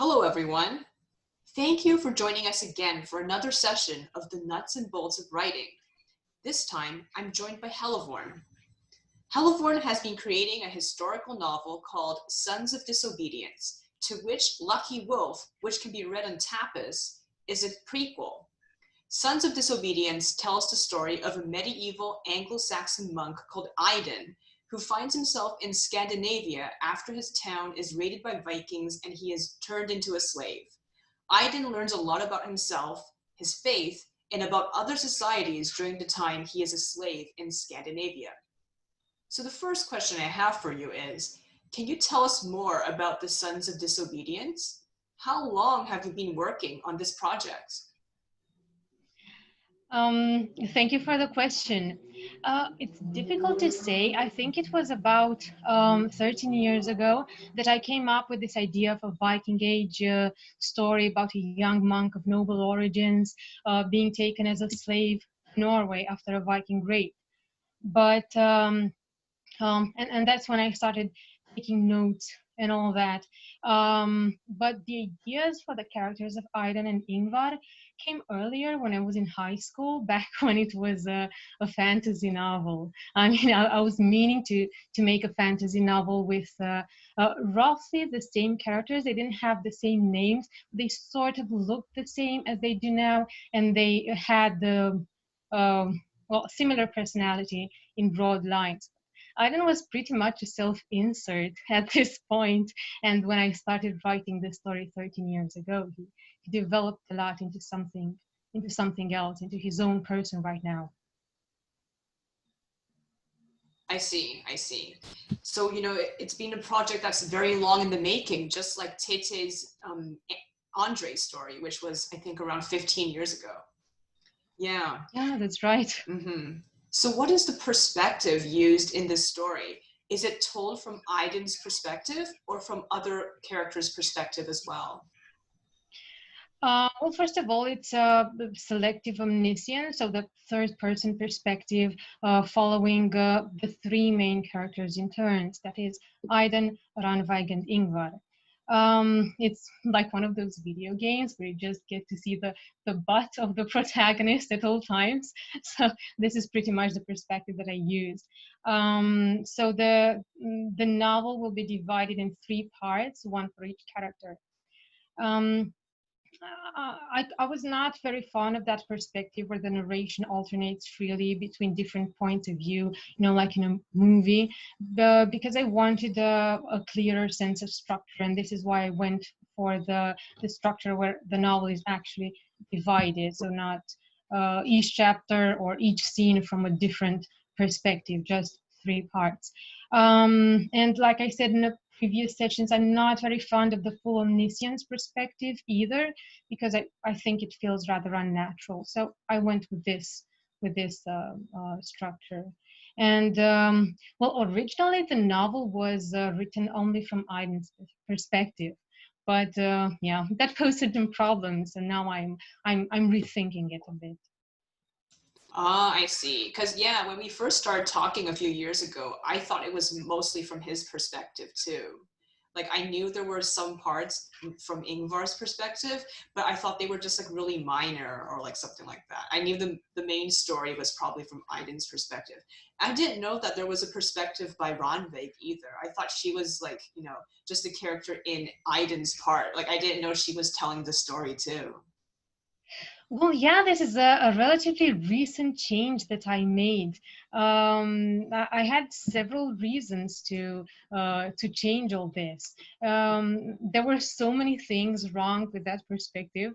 Hello, everyone. Thank you for joining us again for another session of the nuts and bolts of writing. This time, I'm joined by Helevorn. Helevorn has been creating a historical novel called Sons of Disobedience, to which Lucky Wolf, which can be read on Tapas, is a prequel. Sons of Disobedience tells the story of a medieval anglo-saxon monk called Aiden, who finds himself in Scandinavia after his town is raided by Vikings and he is turned into a slave. Aiden learns a lot about himself, his faith, and about other societies during the time he is a slave in Scandinavia. So the first question I have for you is, can you tell us more about the Sons of Disobedience? How long have you been working on this project? Thank you for the question. It's difficult to say. I think it was about 13 years ago that I came up with this idea of a Viking Age story about a young monk of noble origins being taken as a slave to Norway after a Viking raid. But and that's when I started taking notes and all that. But the ideas for the characters of Aiden and Ingvar came earlier when I was in high school, back when it was a fantasy novel. I mean, I was meaning to make a fantasy novel with roughly the same characters. They didn't have the same names. They sort of looked the same as they do now, and they had the similar personality in broad lines. Aiden was pretty much a self-insert at this point, and when I started writing this story 13 years ago, he developed a lot into something else, into his own person right now. I see. So, it's been a project that's very long in the making, just like Tete's Andre story, which was, I think, around 15 years ago. Yeah. Yeah, that's right. Mm-hmm. So what is the perspective used in this story? Is it told from Aiden's perspective or from other characters' perspective as well? Well, first of all, it's selective omniscience, so the third-person perspective following the three main characters in turns, that is Aiden, Ranveig, and Ingvar. It's like one of those video games where you just get to see the butt of the protagonist at all times. So this is pretty much the perspective that I used. So the novel will be divided in three parts, one for each character. I was not very fond of that perspective where the narration alternates freely between different points of view, like in a movie, because I wanted a clearer sense of structure, and this is why I went for the structure where the novel is actually divided, so not each chapter or each scene from a different perspective, just three parts. And like I said in the previous sessions, I'm not very fond of the full omniscience perspective either, because I think it feels rather unnatural. So I went with this structure. And well, originally the novel was written only from Aiden's perspective, but yeah, that posed some problems, and now I'm rethinking it a bit. Ah, I see. Because, yeah, when we first started talking a few years ago, I thought it was mostly from his perspective, too. Like, I knew there were some parts from Ingvar's perspective, but I thought they were just, like, really minor or, like, something like that. I knew the main story was probably from Aiden's perspective. I didn't know that there was a perspective by Ranveig either. I thought she was, like, just a character in Aiden's part. Like, I didn't know she was telling the story, too. Well, yeah, this is a relatively recent change that I made. I had several reasons to change all this. There were so many things wrong with that perspective,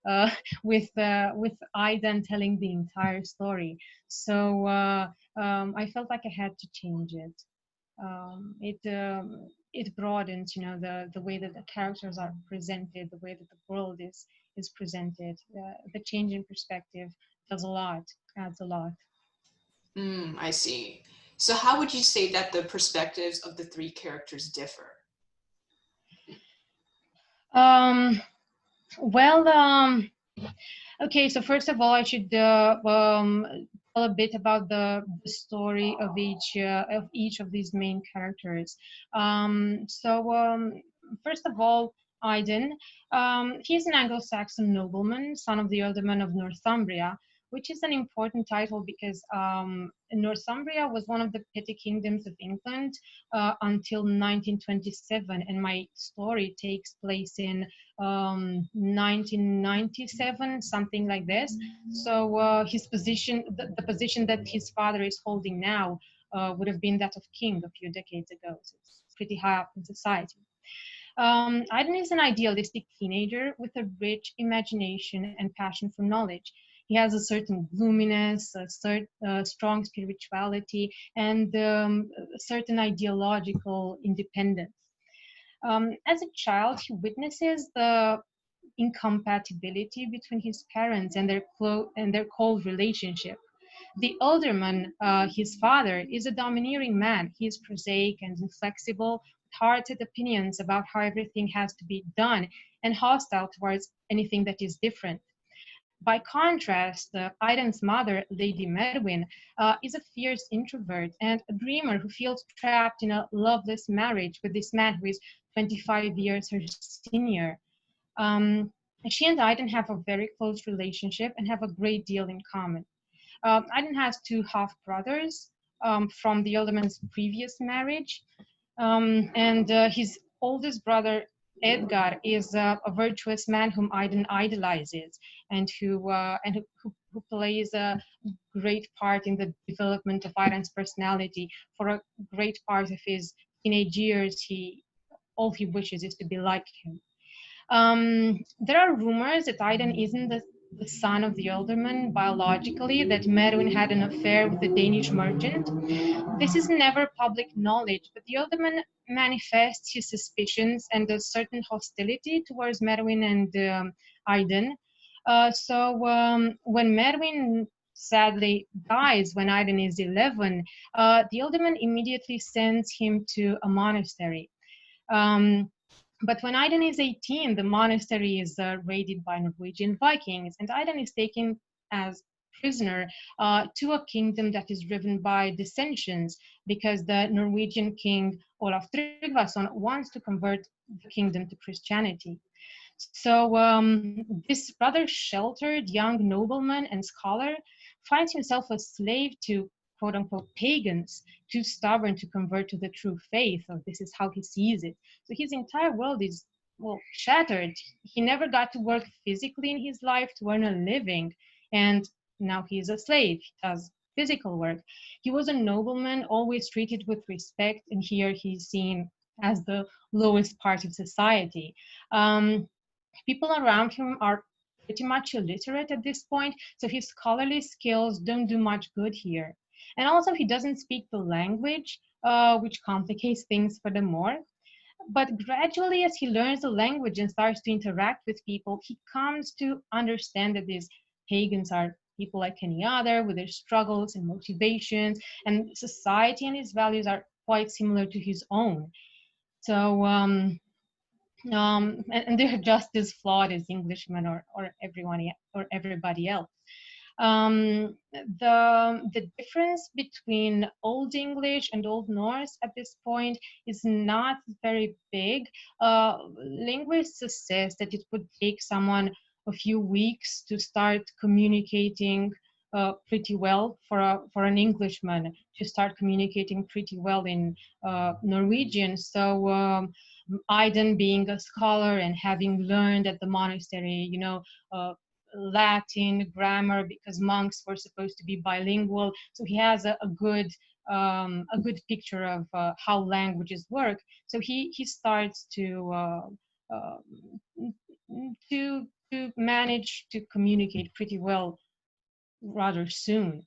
uh, with Aidan telling the entire story. So I felt like I had to change it. It broadens, the way that the characters are presented, the way that the world is presented. The change in perspective does a lot, adds a lot. I see. So how would you say that the perspectives of the three characters differ? Well, okay, so first of all, I should tell a bit about the story of each of these main characters. So first of all, Aiden. He's an Anglo-Saxon nobleman, son of the ealdorman of Northumbria, which is an important title because Northumbria was one of the petty kingdoms of England until 1927, and my story takes place in 1997, something like this. So his position, the position that his father is holding now, would have been that of king a few decades ago. So it's pretty high up in society. Aiden is an idealistic teenager with a rich imagination and passion for knowledge. He has a certain gloominess, strong spirituality, and a certain ideological independence. As a child, he witnesses the incompatibility between his parents and their cold relationship. The alderman, his father, is a domineering man. He is prosaic and inflexible, with hard-set opinions about how everything has to be done, and hostile towards anything that is different. By contrast, Aiden's mother, Lady Medwin, is a fierce introvert and a dreamer who feels trapped in a loveless marriage with this man who is 25 years her senior. Um, she and Aiden have a very close relationship and have a great deal in common. Aiden has two half brothers from the Alderman's previous marriage, and his oldest brother Edgar is a virtuous man whom Aiden idolizes, and who plays a great part in the development of Aiden's personality. For a great part of his teenage years, he all he wishes is to be like him. There are rumors that Aiden isn't the son of the alderman biologically, that Merwin had an affair with a Danish merchant. This is never public knowledge, but the alderman manifests his suspicions and a certain hostility towards Merwin and Aiden. When Merwin sadly dies when Aiden is 11, the alderman immediately sends him to a monastery. Um, but when Aiden is 18, the monastery is raided by Norwegian Vikings, and Aiden is taken as prisoner to a kingdom that is driven by dissensions because the Norwegian king Olaf Tryggvason wants to convert the kingdom to Christianity. So this rather sheltered young nobleman and scholar finds himself a slave to quote unquote pagans, too stubborn to convert to the true faith, or this is how he sees it. So his entire world is, well, shattered. He never got to work physically in his life to earn a living, and now he is a slave. He does physical work. He was a nobleman, always treated with respect, and here he's seen as the lowest part of society. People around him are pretty much illiterate at this point, so his scholarly skills don't do much good here. And also, he doesn't speak the language, which complicates things furthermore. But gradually, as he learns the language and starts to interact with people, he comes to understand that these pagans are people like any other with their struggles and motivations, and society and his values are quite similar to his own. So, and they're just as flawed as Englishmen or everybody else. The difference between Old English and Old Norse at this point is not very big. Linguists assess that it would take someone a few weeks to start communicating pretty well for an Englishman to start communicating pretty well in Norwegian. So Aiden, being a scholar and having learned at the monastery, Latin grammar, because monks were supposed to be bilingual, so he has a good picture of how languages work. So he starts uh, to manage to communicate pretty well rather soon.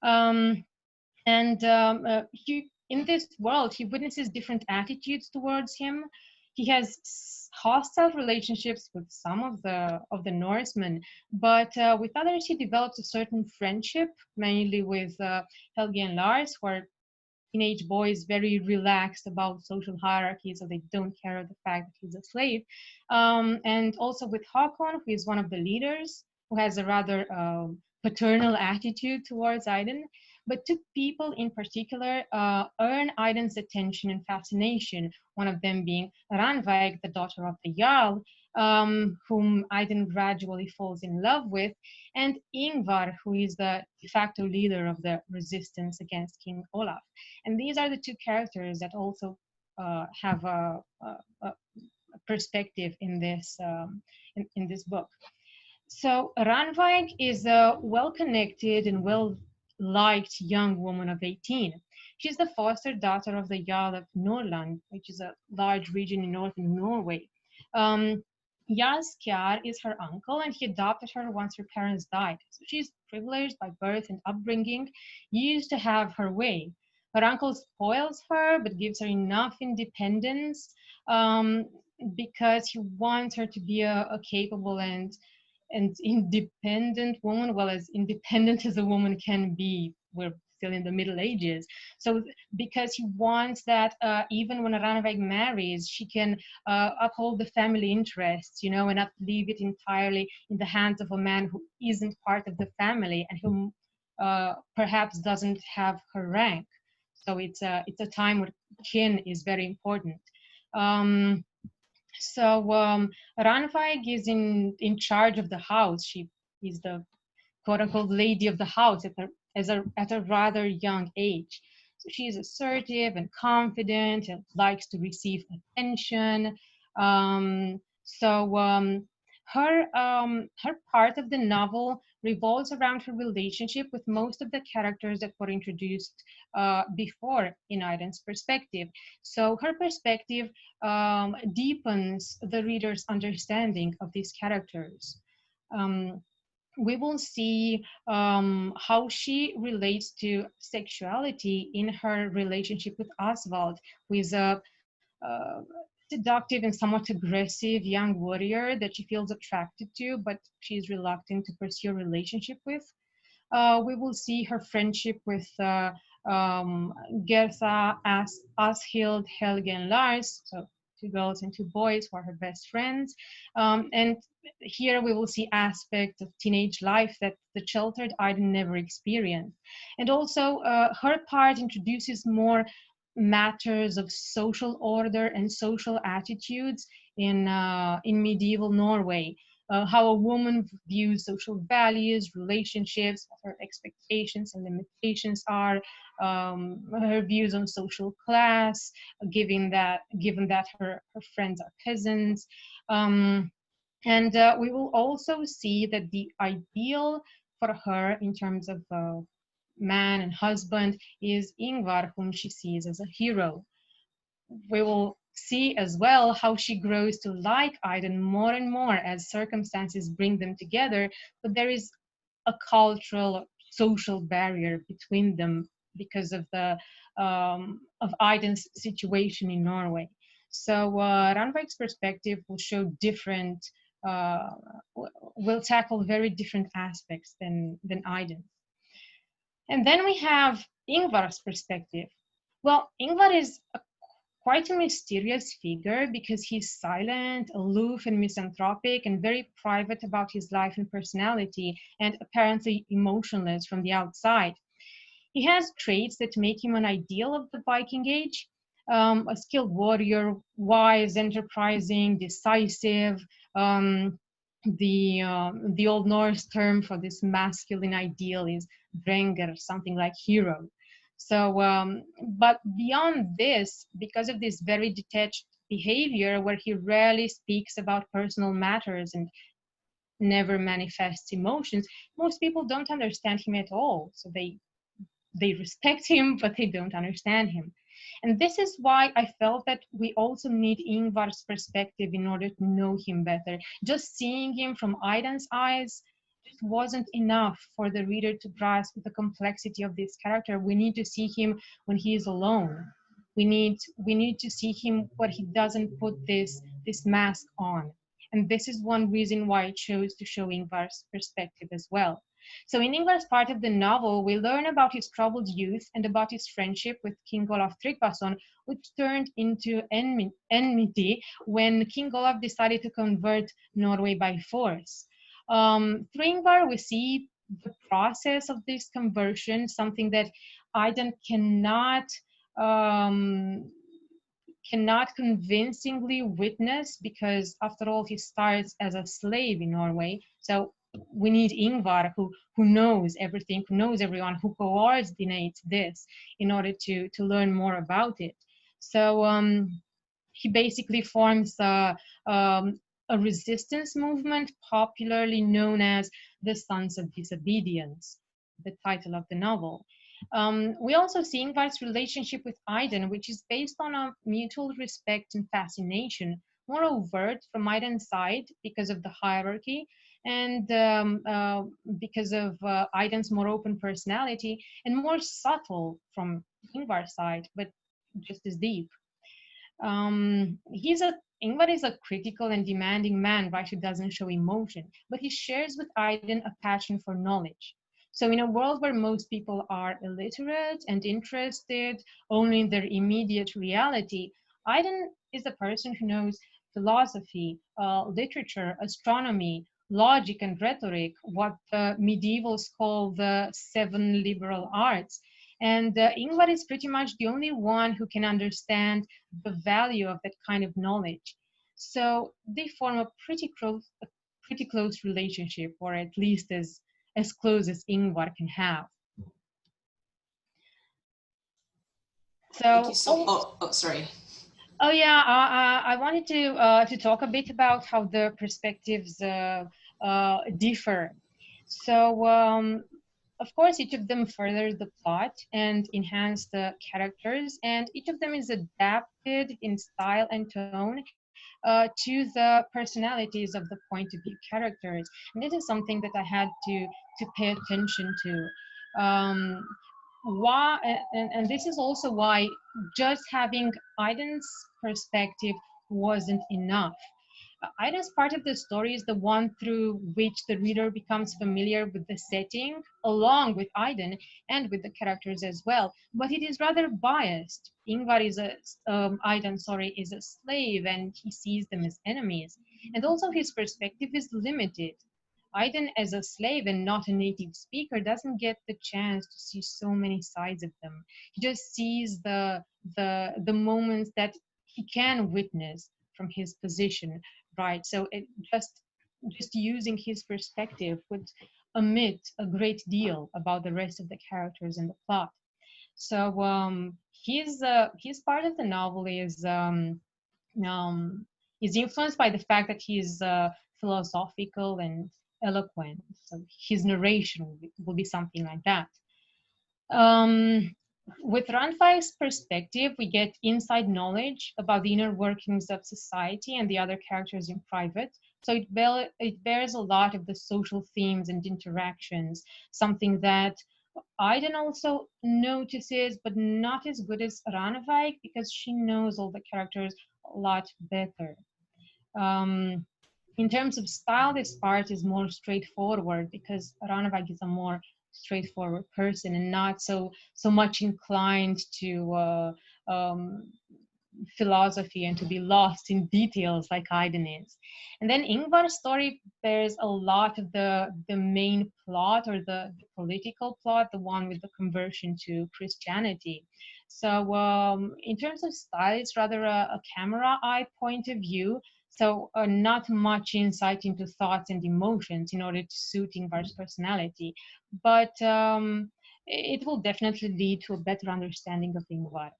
Um, and in this world, he witnesses different attitudes towards him. He has hostile relationships with some of the Norsemen, but with others he develops a certain friendship, mainly with Helge and Lars, who are teenage boys very relaxed about social hierarchy, so they don't care the fact that he's a slave. And also with Hakon, who is one of the leaders, who has a rather paternal attitude towards Aiden. But two people in particular earn Aiden's attention and fascination, one of them being Ranveig, the daughter of the Jarl, whom Aiden gradually falls in love with, and Ingvar, who is the de facto leader of the resistance against King Olaf. And these are the two characters that also have a perspective in in this book. So Ranveig is a well-connected and well-liked young woman of 18. She's the foster daughter of the Jarl of Nordland, which is a large region in northern Norway. Um, Jarl Skjar is her uncle, and he adopted her once her parents died. So she's privileged by birth and upbringing, used to have her way. Her uncle spoils her, but gives her enough independence um, because he wants her to be a capable and independent woman, well, as independent as a woman can be. We're still in the Middle Ages. So because he wants that even when Ranveig marries, she can uphold the family interests, and not leave it entirely in the hands of a man who isn't part of the family and who perhaps doesn't have her rank. So it's a time where kin is very important. Um, so Ranveig is in charge of the house. She is the quote unquote lady of the house at a rather young age. So she is assertive and confident and likes to receive attention. So her part of the novel revolves around her relationship with most of the characters that were introduced before in Aiden's perspective. So her perspective deepens the reader's understanding of these characters. Um, we will see how she relates to sexuality in her relationship with Oswald, who is a seductive and somewhat aggressive young warrior that she feels attracted to, but she's reluctant to pursue a relationship with. We will see her friendship with Gertha, Ashild, Helge, and Lars, so two girls and two boys who are her best friends. And here we will see aspects of teenage life that the sheltered Aiden never experienced. And also, her part introduces more matters of social order and social attitudes in medieval Norway, how a woman views social values, relationships, what her expectations and limitations are, her views on social class, given that her friends are peasants. And we will also see that the ideal for her in terms of man and husband is Ingvar, whom she sees as a hero. We will see as well how she grows to like Aiden more and more as circumstances bring them together, but there is a cultural, social barrier between them because of Aiden's situation in Norway. So Ranveig's perspective will show different, uh, will tackle very different aspects than Aiden's. And then we have Ingvar's perspective. Well, Ingvar is quite a mysterious figure because he's silent, aloof, and misanthropic, and very private about his life and personality, and apparently emotionless from the outside. He has traits that make him an ideal of the Viking Age, a skilled warrior, wise, enterprising, decisive. The Old Norse term for this masculine ideal is Drenger, something like hero. So, but beyond this, because of this very detached behavior where he rarely speaks about personal matters and never manifests emotions, most people don't understand him at all. So they respect him, but they don't understand him. And this is why I felt that we also need Ingvar's perspective in order to know him better. Just seeing him from Aiden's eyes just wasn't enough for the reader to grasp the complexity of this character. We need to see him when he is alone. We need to see him when he doesn't put this mask on. And this is one reason why I chose to show Ingvar's perspective as well. So in Ingvar's part of the novel, we learn about his troubled youth and about his friendship with King Olaf Tryggvason, which turned into enmity when King Olaf decided to convert Norway by force. Through Ingvar, we see the process of this conversion, something that Aiden um, cannot convincingly witness, because after all he starts as a slave in Norway. So we need Ingvar, who knows everything, who knows everyone, who coordinates this in order to learn more about it. So he basically forms a resistance movement popularly known as the Sons of Disobedience, the title of the novel. We also see Ingvar's relationship with Aiden, which is based on a mutual respect and fascination, more overt from Aiden's side because of the hierarchy, and because of Aiden's more open personality, and more subtle from Ingvar's side, but just as deep. He's a Ingvar is a critical and demanding man, right, who doesn't show emotion, but he shares with Aiden a passion for knowledge. So in a world where most people are illiterate and interested only in their immediate reality, Aiden is a person who knows philosophy, literature, astronomy, logic and rhetoric, what the medievals call the seven liberal arts. And Ingvar is pretty much the only one who can understand the value of that kind of knowledge. So they form a pretty close relationship, or at least as close as Ingvar can have. Thank you So, so. Oh, sorry. oh yeah, I wanted to talk a bit about how the perspectives differ. So, of course, each of them furthers the plot and enhance the characters, and each of them is adapted in style and tone to the personalities of the point of view characters. And this is something that I had to pay attention to. Why, and this is also why just having Aiden's perspective wasn't enough. Ida's part of the story is the one through which the reader becomes familiar with the setting, along with Aiden and with the characters as well. But it is rather biased. Ingvar Aiden, sorry, is a slave, and he sees them as enemies. And also his perspective is limited. Aiden, as a slave and not a native speaker, doesn't get the chance to see so many sides of them. He just sees the moments that he can witness from his position, right? So it just using his perspective would omit a great deal about the rest of the characters in the plot. So his part of the novel um, is influenced by the fact that he's philosophical and eloquent. So his narration will be something like that. Um, with Ranfai's perspective, we get inside knowledge about the inner workings of society and the other characters in private. So it bears a lot of the social themes and interactions, something that Aiden also notices, but not as good as Ranveig because she knows all the characters a lot better. Um, in terms of style, this part is more straightforward because Ranavag is a more straightforward person and not so much inclined to um, philosophy and to be lost in details like Aiden is. And then Ingvar's story bears a lot of the main plot or the political plot, the one with the conversion to Christianity. So in terms of style, it's rather a camera eye point of view. So not much insight into thoughts and emotions in order to suit Ingvar's personality. But it will definitely lead to a better understanding of Ingvar.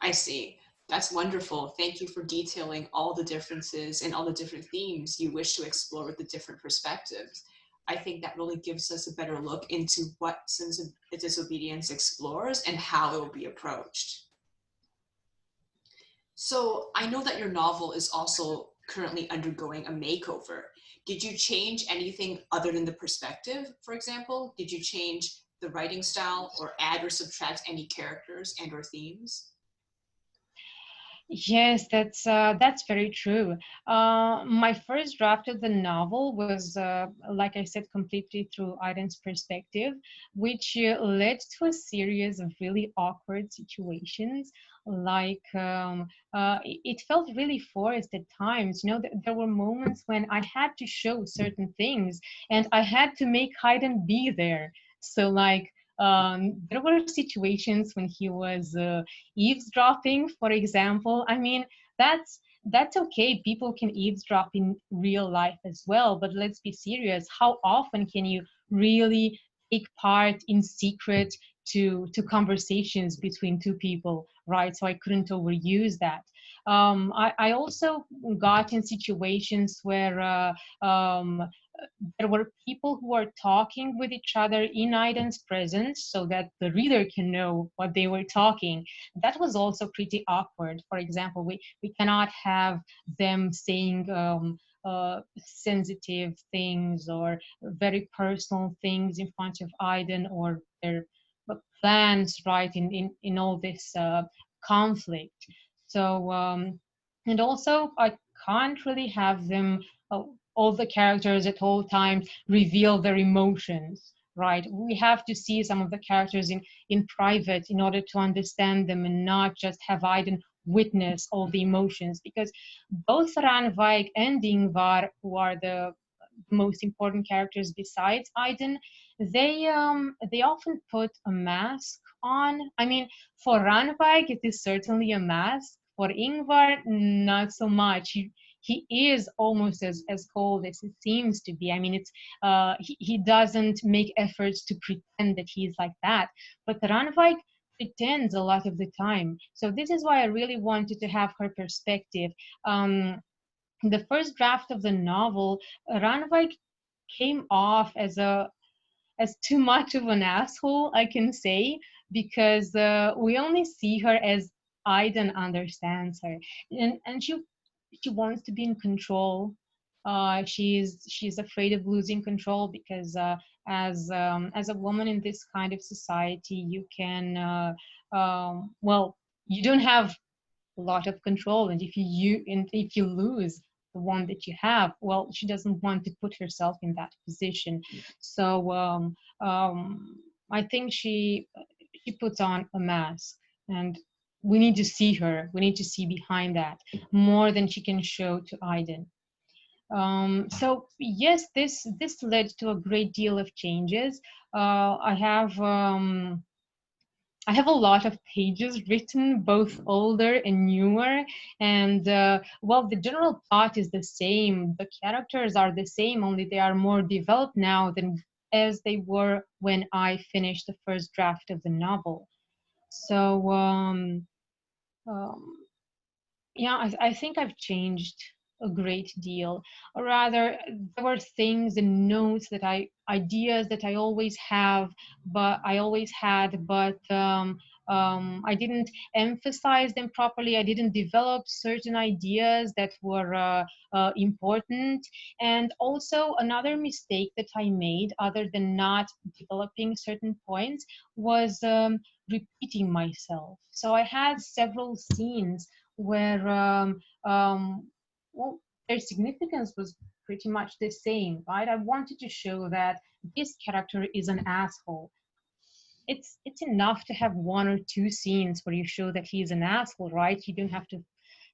I see. That's wonderful. Thank you for detailing all the differences and all the different themes you wish to explore with the different perspectives. I think that really gives us a better look into what Sins of Disobedience explores and how it will be approached. So I know that your novel is also currently undergoing a makeover. Did you change anything other than the perspective, for example? Did you change the writing style or add or subtract any characters and or themes? Yes, that's very true. My first draft of the novel was, like I said, completely through Aiden's perspective, which led to a series of really awkward situations. Like it felt really forced at times. You know, there were moments when I had to show certain things, and I had to make Haydn be there. So, like, there were situations when he was eavesdropping, for example. I mean, that's okay. People can eavesdrop in real life as well, but let's be serious. How often can you really take part in secret to conversations between two people, right? So I couldn't overuse that. I also got in situations where there were people who were talking with each other in Aiden's presence so that the reader can know what they were talking. That was also pretty awkward. For example, we cannot have them saying sensitive things or very personal things in front of Aiden, or their plans, right, in all this conflict. So, and also, I can't really have them all the characters at all times reveal their emotions, right? We have to see some of the characters in private in order to understand them, and not just have Aiden witness all the emotions, because both Ranvik and Ingvar, who are the most important characters besides Aiden, they often put a mask on. I mean, for Ranvik, it is certainly a mask. For Ingvar, not so much. He is almost as cold as it seems to be. I mean, he doesn't make efforts to pretend that he is like that. But Ranvik pretends a lot of the time. So this is why I really wanted to have her perspective. The first draft of the novel, Ranvik came off as too much of an asshole, I can say, because we only see her as Aiden understands her, and she wants to be in control. She's afraid of losing control because as a woman in this kind of society, you can well, you don't have a lot of control, and if you lose the one that you have, well, she doesn't want to put herself in that position. So I think she puts on a mask, and we need to see her, we need to see behind that more than she can show to Aiden. So yes, this led to a great deal of changes. I have a lot of pages written, both older and newer, and well, the general plot is the same. The characters are the same, only they are more developed now than as they were when I finished the first draft of the novel. So um, yeah, I think I've changed a great deal. Or rather, there were things and notes that ideas that I always have, but I always had, but I didn't emphasize them properly. I didn't develop certain ideas that were important. And also, another mistake that I made, other than not developing certain points, was repeating myself. So I had several scenes where well, their significance was pretty much the same, right? I wanted to show that this character is an asshole. It's enough to have one or two scenes where you show that he's an asshole, right? You don't have to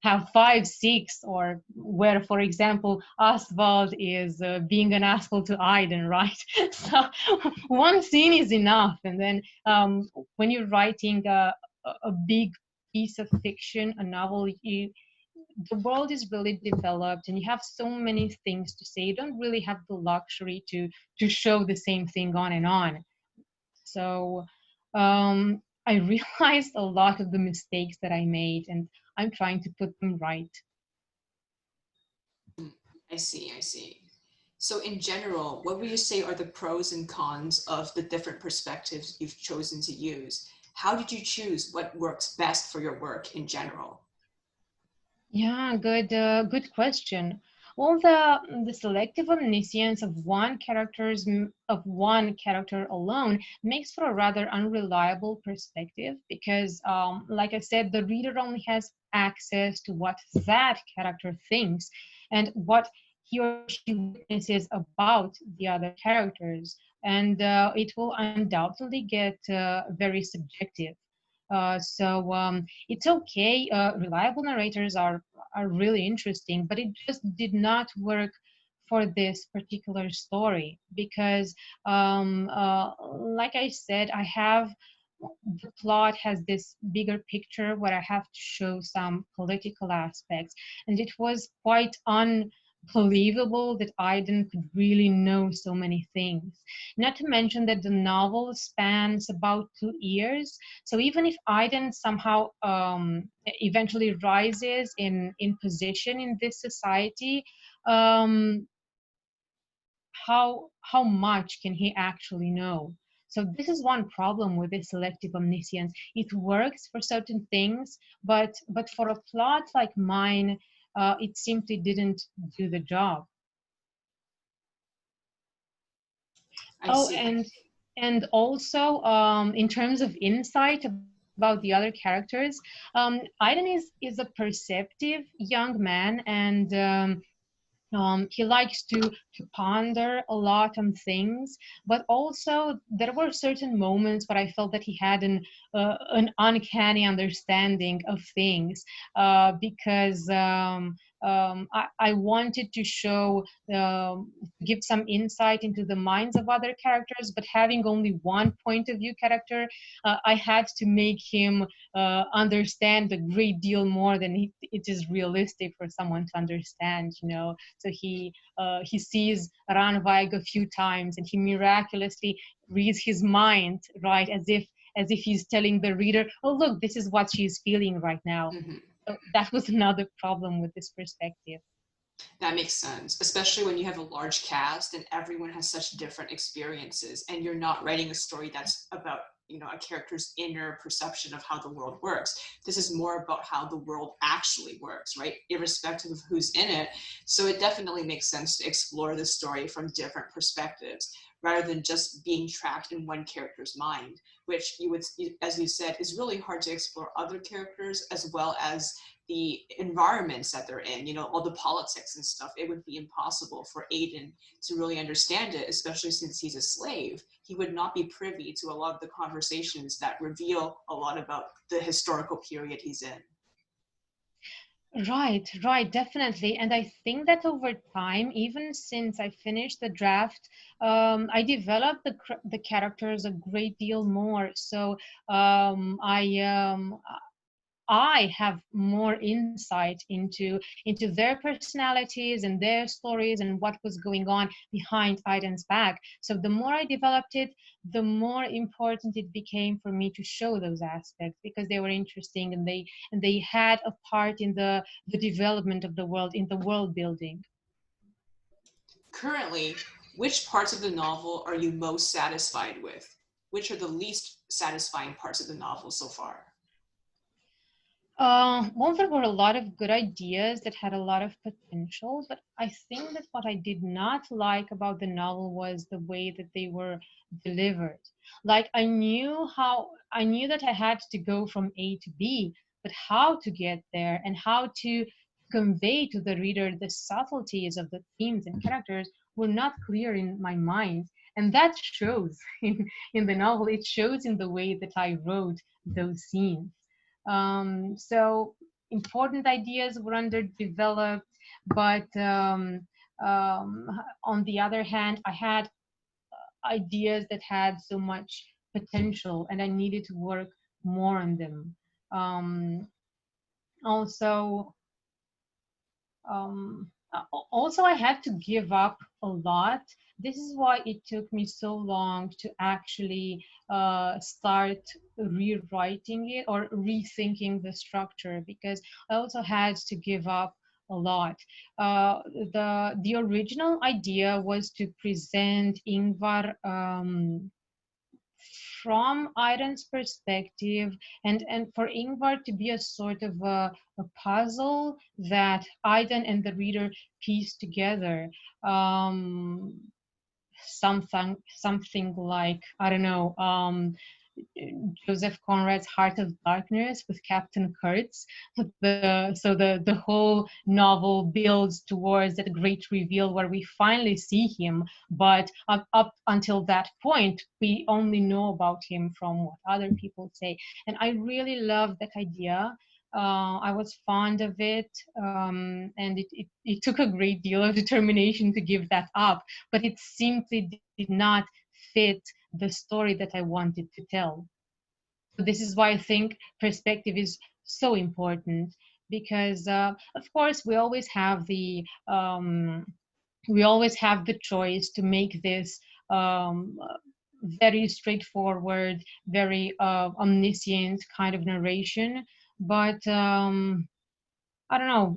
have five, six, or where, for example, Oswald is being an asshole to Aiden, right? So one scene is enough, and then when you're writing a big piece of fiction, a novel, the world is really developed and you have so many things to say. You don't really have the luxury to show the same thing on and on. So I realized a lot of the mistakes that I made, and I'm trying to put them right. I see, I see. So in general, what would you say are the pros and cons of the different perspectives you've chosen to use? How did you choose what works best for your work in general? Yeah, good question. Well, the selective omniscience of one character alone makes for a rather unreliable perspective because, like I said, the reader only has access to what that character thinks and what he or she witnesses about the other characters, and it will undoubtedly get very subjective. It's okay. Reliable narrators are really interesting, but it just did not work for this particular story because, like I said, the plot has this bigger picture where I have to show some political aspects, and it was quite unbelievable that Aiden could really know so many things. Not to mention that the novel spans about 2 years, so even if Aiden somehow eventually rises in position in this society, um, how much can he actually know? So this is one problem with this selective omniscience. It works for certain things, but for a plot like mine, it simply didn't do the job. I Oh, see. and also in terms of insight about the other characters, Aiden is a perceptive young man, and he likes to ponder a lot on things, but also there were certain moments where I felt that he had an uncanny understanding of things because I wanted to show give some insight into the minds of other characters, but having only one point of view character, I had to make him understand a great deal more than it is realistic for someone to understand, you know. So he sees Ranveig a few times, and he miraculously reads his mind, right, as if he's telling the reader, "Oh, look, this is what she's feeling right now." Mhm. So that was another problem with this perspective. That makes sense, especially when you have a large cast and everyone has such different experiences, and you're not writing a story that's about, a character's inner perception of how the world works. This is more about how the world actually works, right? Irrespective of who's in it. So it definitely makes sense to explore the story from different perspectives rather than just being trapped in one character's mind, which as you said, is really hard to explore other characters as well as the environments that they're in, all the politics and stuff. It would be impossible for Aiden to really understand it, especially since he's a slave. He would not be privy to a lot of the conversations that reveal a lot about the historical period he's in. Right, definitely. And I think that over time, even since I finished the draft, I developed the characters a great deal more. So I have more insight into their personalities and their stories and what was going on behind Aiden's back. So the more I developed it, the more important it became for me to show those aspects because they were interesting and they had a part in the development of the world, in the world building. Currently, which parts of the novel are you most satisfied with? Which are the least satisfying parts of the novel so far? Well, there were a lot of good ideas that had a lot of potential, but I think that what I did not like about the novel was the way that they were delivered. Like I knew that I had to go from A to B, but how to get there and how to convey to the reader the subtleties of the themes and characters were not clear in my mind. And that shows in the novel. It shows in the way that I wrote those scenes. So important ideas were underdeveloped, but on the other hand, I had ideas that had so much potential, and I needed to work more on them. Um, also, also I had to give up a lot. This is why it took me so long to actually start rewriting it or rethinking the structure, because I also had to give up a lot. The original idea was to present Ingvar from Iron's perspective, and for Ingvar to be a sort of a puzzle that Iden and the reader piece together. Um, something like, I don't know, Joseph Conrad's Heart of Darkness with Captain Kurtz. So the whole novel builds towards that great reveal where we finally see him, but up until that point we only know about him from what other people say. And I really love that idea. I was fond of it, and it took a great deal of determination to give that up, but it simply did not fit the story that I wanted to tell. So this is why I think perspective is so important, because of course we always have the choice to make this um, very straightforward, very omniscient kind of narration, but I don't know.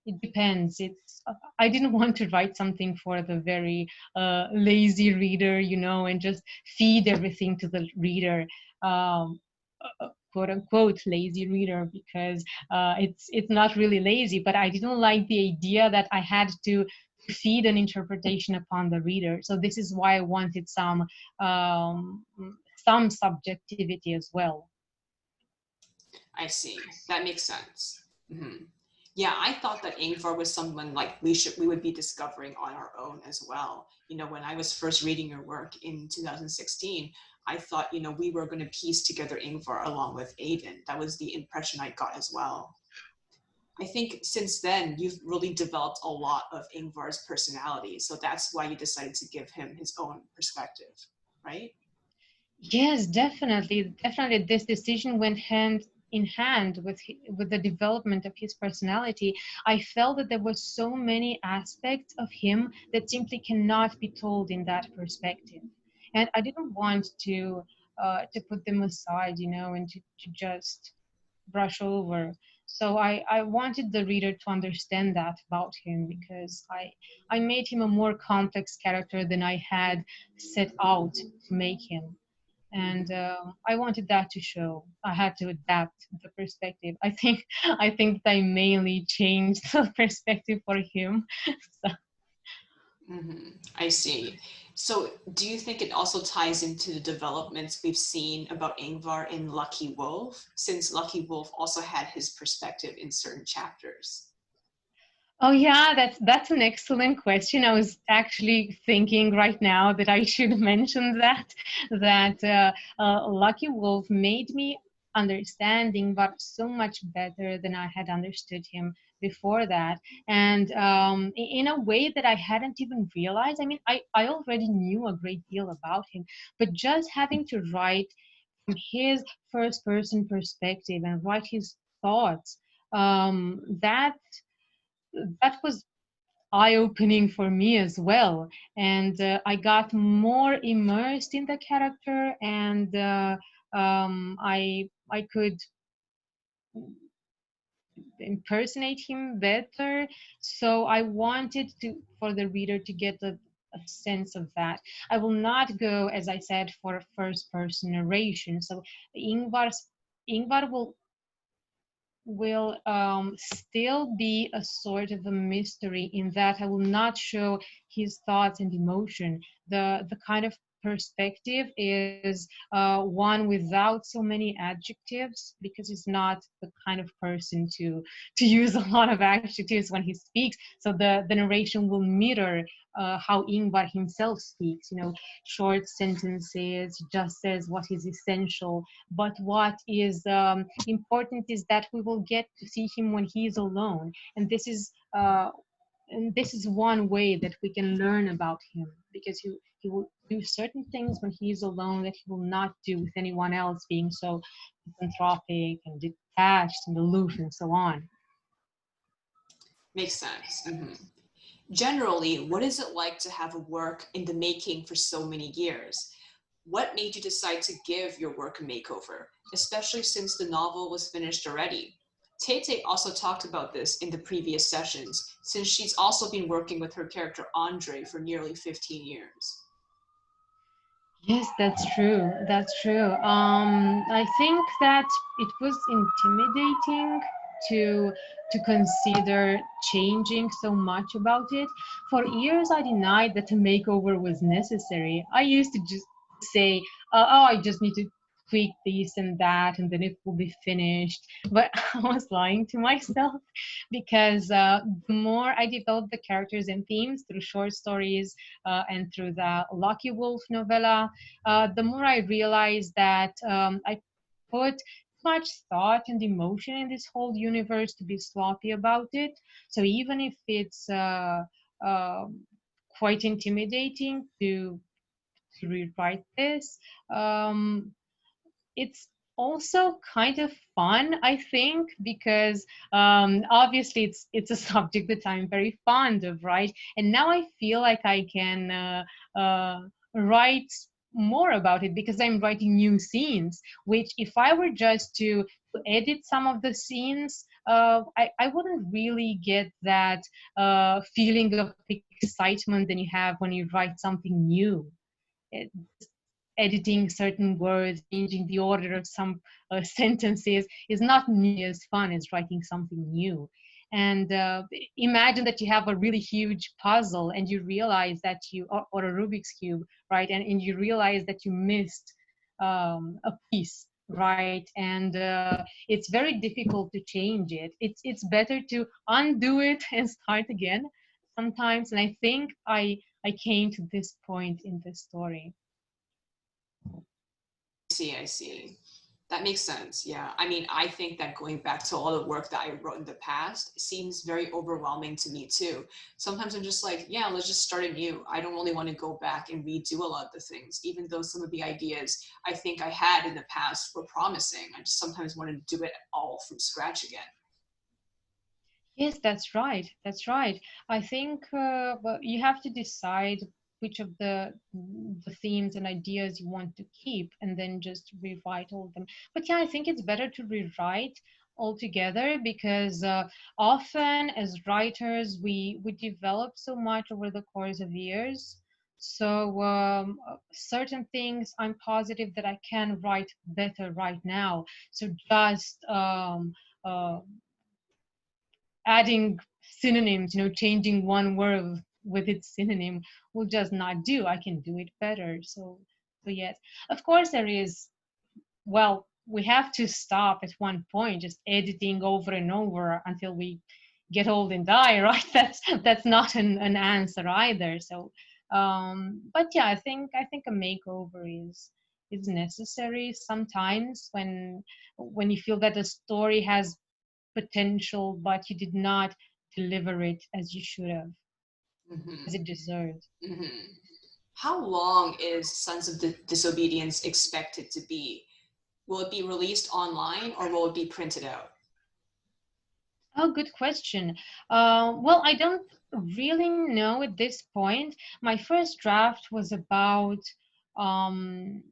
It depends. I didn't want to write something for the very lazy reader, and just feed everything to the reader, um, quote unquote lazy reader, because it's not really lazy. But I didn't like the idea that I had to feed an interpretation upon the reader. So this is why I wanted um, some subjectivity as well. I see. That makes sense. Yeah, I thought that Ingvar was someone like we would be discovering on our own as well. When I was first reading your work in 2016, I thought, we were going to piece together Ingvar along with Aiden. That was the impression I got as well. I think since then you've really developed a lot of Ingvar's personality, so that's why you decided to give him his own perspective, right? Yes, definitely. Definitely, this decision went hand in hand with with the development of his personality. I felt that there were so many aspects of him that simply cannot be told in that perspective, and I didn't want to put them aside, and to just brush over. So I wanted the reader to understand that about him, because I made him a more complex character than I had set out to make him, and I wanted that to show. I had to adapt the perspective. I think that I mainly changed the perspective for him. So, I see. So, do you think it also ties into the developments we've seen about Ingvar in Lucky Wolf, since Lucky Wolf also had his perspective in certain chapters? oh yeah, that's an excellent question. I was actually thinking right now that I should mention that Lucky Wolf made me understanding, but so much better than I had understood him before that, and in a way that I hadn't even realized. I mean, I already knew a great deal about him, but just having to write from his first person perspective and write his thoughts, that was eye-opening for me as well, and I got more immersed in the character, and I could impersonate him better. So I wanted to for the reader to get a sense of that. I will not go, as I said, for a first person narration. So Ingvar will still be a sort of a mystery, in that I will not show his thoughts and emotion. The kind of perspective is one without so many adjectives, because he's not the kind of person to use a lot of adjectives when he speaks. So the narration will mirror how Ingvar himself speaks. Short sentences, just says what is essential, but what is important is that we will get to see him when he is alone, and this is one way that we can learn about him, because he will do certain things when he is alone that he will not do with anyone else, being so misanthropic and detached and aloof and so on. Makes sense. Generally, what is it like to have a work in the making for so many years? What made you decide to give your work a makeover, especially since the novel was finished already? Tete also talked about this in the previous sessions, since she's also been working with her character Andre for nearly 15 years. Yes, that's true. That's true. I think that it was intimidating to to consider changing so much about it. For years, I denied that a makeover was necessary. I used to just say, "Oh, I just need to tweak this and that, and then it will be finished." But I was lying to myself because the more I developed the characters and themes through short stories and through the Lucky Wolf novella, the more I realized that I put much thought and emotion in this whole universe to be sloppy about it. So even if it's uh, quite intimidating to rewrite this, um, it's also kind of fun, I think, because obviously it's a subject that I'm very fond of, right? And now I feel like I can write more about it because I'm writing new scenes, which if I were just to edit some of the scenes, I wouldn't really get that feeling of excitement that you have when you write something new. Editing certain words, changing the order of some sentences is not nearly as fun as writing something new. And imagine that you have a really huge puzzle and you realize that or a Rubik's Cube, right? And you realize that you missed a piece, right? And it's very difficult to change it. It's better to undo it and start again sometimes. And I think I came to this point in this story. See, I see. That makes sense. Yeah. I mean, I think that going back to all the work that I wrote in the past seems very overwhelming to me too. Sometimes I'm just like, yeah, let's just start anew. I don't really want to go back and redo a lot of the things, even though some of the ideas I think I had in the past were promising. I just sometimes want to do it all from scratch again. Yes, that's right. That's right. I think well, you have to decide which of the themes and ideas you want to keep, and then just rewrite all of them. But yeah, I think it's better to rewrite altogether because often as writers we develop so much over the course of years. So certain things I'm positive that I can write better right now. So just uh, adding synonyms, changing one word with its synonym will just not do. I can do it better. So yes, of course there is. Well, we have to stop at one point, just editing over and over until we get old and die, right? That's not an answer either. So, but yeah, I think a makeover is necessary sometimes when you feel that a story has potential, but you did not deliver it as you should have, as Hmm. it deserved. Hmm. How long is Sons of Disobedience expected to be? Will it be released online or will it be printed out? Oh, good question. Well, I don't really know at this point. My first draft was about um,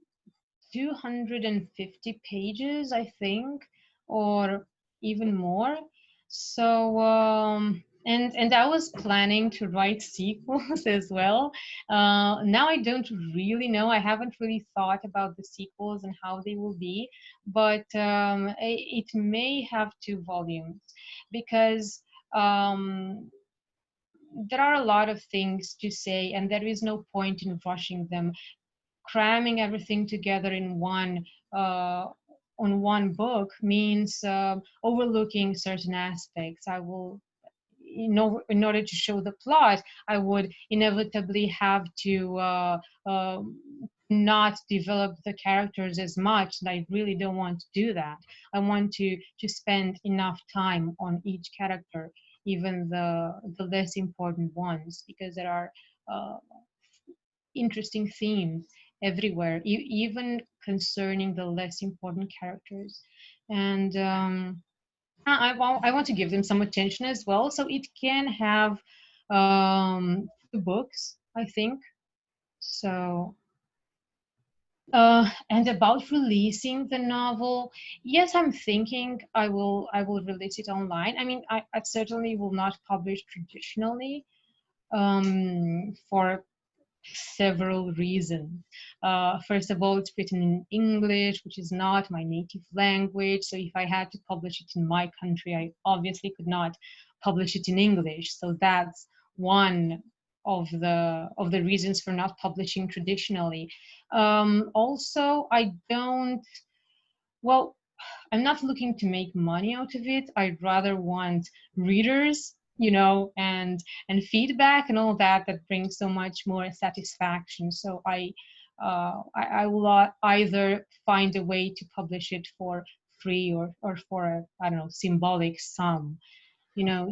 250 pages, I think, or even more. So, and I was planning to write sequels as well. Now I don't really know. I haven't really thought about the sequels and how they will be, but it may have two volumes because there are a lot of things to say, and there is no point in rushing them. Cramming everything together in one uh, on one book means overlooking certain aspects. I will, in order to show the plot, I would inevitably have to not develop the characters as much, and I really don't want to do that. I want to spend enough time on each character, even the less important ones, because there are uh, interesting themes everywhere, even concerning the less important characters. And I want to give them some attention as well. So it can have two books, I think. So, and about releasing the novel, yes, I'm thinking I will release it online. I mean, I certainly will not publish traditionally for several reasons. First of all, it's written in English, which is not my native language. So if I had to publish it in my country, I obviously could not publish it in English. So that's one of the reasons for not publishing traditionally. Also, I don't, well, I'm not looking to make money out of it. I'd rather want readers, and feedback and all that brings so much more satisfaction. So I will either find a way to publish it for free or for a, I don't know, symbolic sum.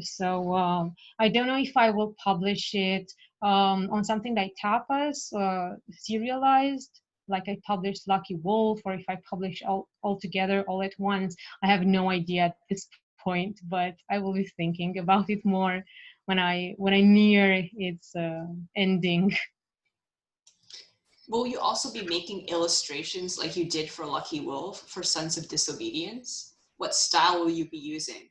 So I don't know if I will publish it on something like tapas, serialized, like I published Lucky Wolf, or if I publish all together all at once. I have no idea at this point, but I will be thinking about it more when I near its ending. Will you also be making illustrations like you did for Lucky Wolf for Sons of Disobedience? What style will you be using?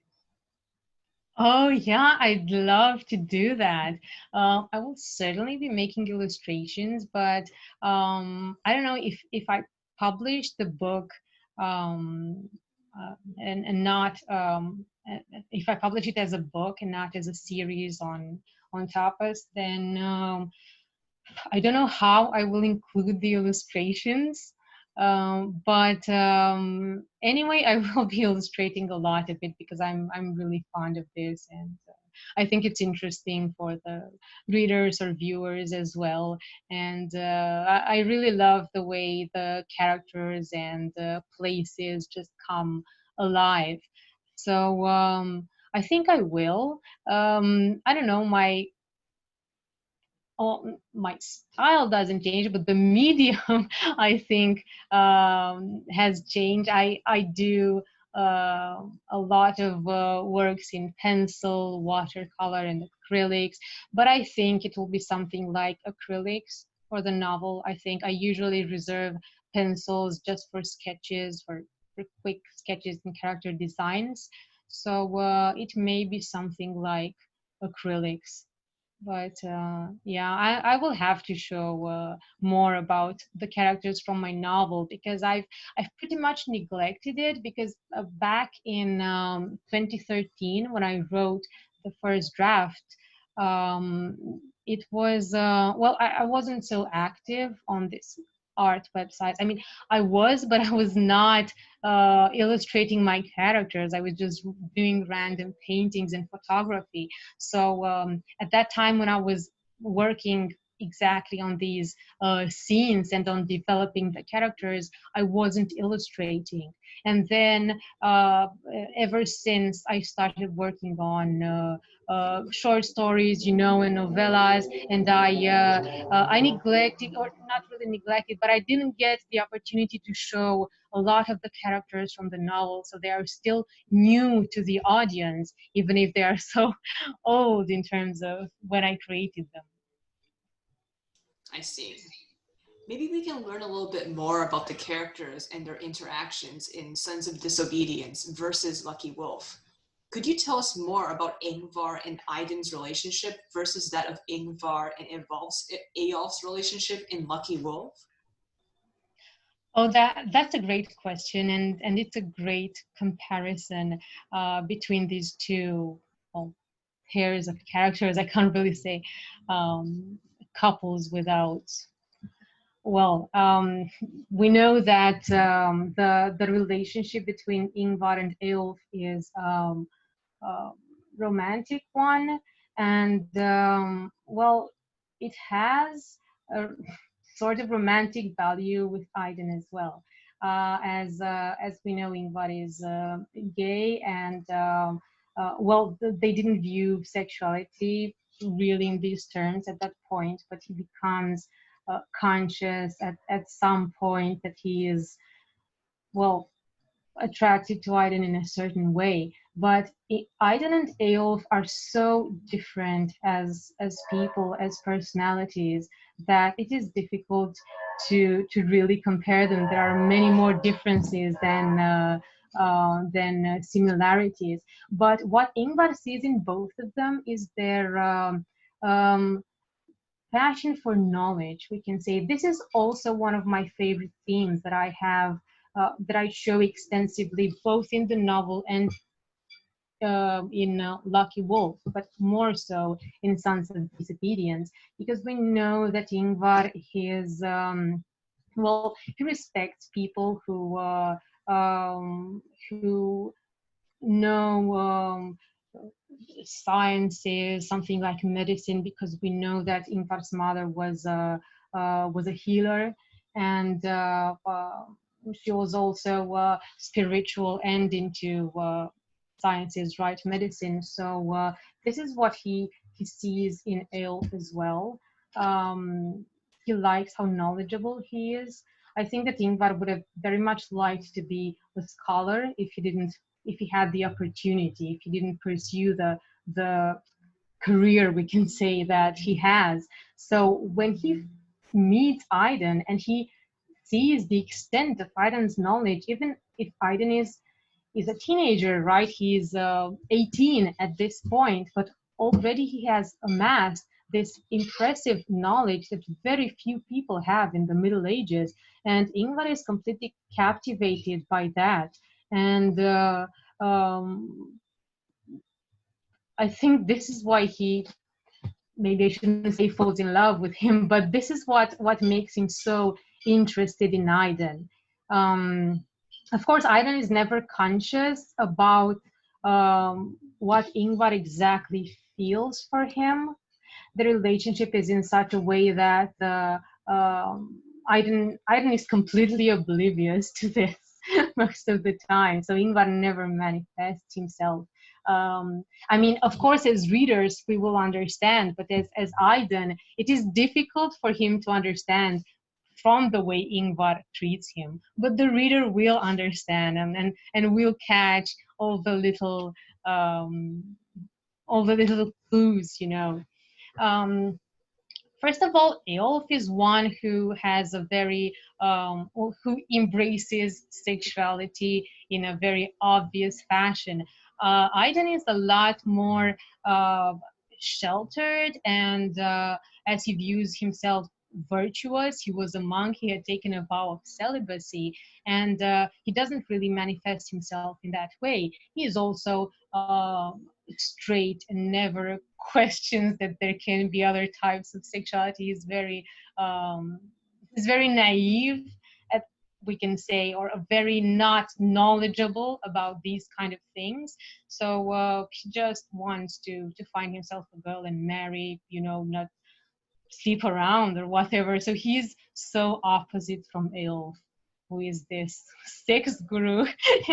Oh yeah, I'd love to do that. I will certainly be making illustrations, but I don't know if I publish the book and not if I publish it as a book and not as a series on tapas, then I don't know how I will include the illustrations, but anyway, I will be illustrating a lot of it because I'm really fond of this, and I think it's interesting for the readers or viewers as well. And I really love the way the characters and the places just come alive. So I think I will. I don't know, my style doesn't change, but the medium I think has changed. I do a lot of works in pencil, watercolor, and acrylics, but I think it will be something like acrylics for the novel. I think I usually reserve pencils just for sketches, for quick sketches and character designs. So it may be something like acrylics, but yeah, I will have to show more about the characters from my novel because I've pretty much neglected it because back in 2013 when I wrote the first draft, it was well, I wasn't so active on this art website. I mean, I was, but I was not illustrating my characters. I was just doing random paintings and photography. So at that time, when I was working exactly on these scenes and on developing the characters, I wasn't illustrating. And then ever since I started working on short stories, and novellas, and I neglected, or not really neglected, but I didn't get the opportunity to show a lot of the characters from the novel, so they are still new to the audience, even if they are so old in terms of when I created them. I see. Maybe we can learn a little bit more about the characters and their interactions in Sons of Disobedience versus Lucky Wolf. Could you tell us more about Ingvar and Aiden's relationship versus that of Ingvar and Eyolf's relationship in Lucky Wolf? Oh, that's a great question, and it's a great comparison between these two, well, pairs of characters. I can't really say couples without. Well, we know that the relationship between Ingvar and Eyolf is uh, romantic one, and well, it has a sort of romantic value with Aiden as well. As we know, Ingvar is gay, and well, they didn't view sexuality really in these terms at that point, but he becomes conscious at some point that he is, well, attracted to Aiden in a certain way. But Aiden and Eyolf are so different as people, as personalities, that it is difficult to really compare them. There are many more differences than similarities. But what Ingvar sees in both of them is their passion for knowledge, we can say. This is also one of my favorite themes that I have, that I show extensively both in the novel and in Lucky Wolf, but more so in Sons of Disobedience, because we know that Ingvar is, well, he respects people who know sciences, something like medicine, because we know that Ingvar's mother was a healer, and she was also spiritual and into sciences, right? Medicine. So this is what he sees in Ale as well. He likes how knowledgeable he is. I think that Ingvar would have very much liked to be a scholar if he had the opportunity, if he didn't pursue the career, we can say, that he has. So when he meets Aiden and he sees the extent of Aiden's knowledge, even if Aiden is a teenager, right? He's 18 at this point, but already he has amassed this impressive knowledge that very few people have in the Middle Ages. And Ingvar is completely captivated by that. And um, I think this is why he, maybe I shouldn't say falls in love with him, but this is what makes him so interested in Aiden. Um, of course, Aiden is never conscious about what Ingvar exactly feels for him. The relationship is in such a way that Aiden is completely oblivious to this most of the time. So Ingvar never manifests himself. I mean, of course, as readers, we will understand, but as Aiden, it is difficult for him to understand from the way Ingvar treats him. But the reader will understand, and will catch all the little um, clues, you know. Um, First of all, Eolf is one who has a very, who embraces sexuality in a very obvious fashion. Aiden is a lot more uh, sheltered, and as he views himself virtuous, he was a monk, he had taken a vow of celibacy, and he doesn't really manifest himself in that way. He is also straight and never questions that there can be other types of sexuality. Um, is very naive, at, we can say, or very not knowledgeable about these kind of things. So he just wants to find himself a girl and marry, you know, not sleep around or whatever. So he's so opposite from Eolf, who is this sex guru,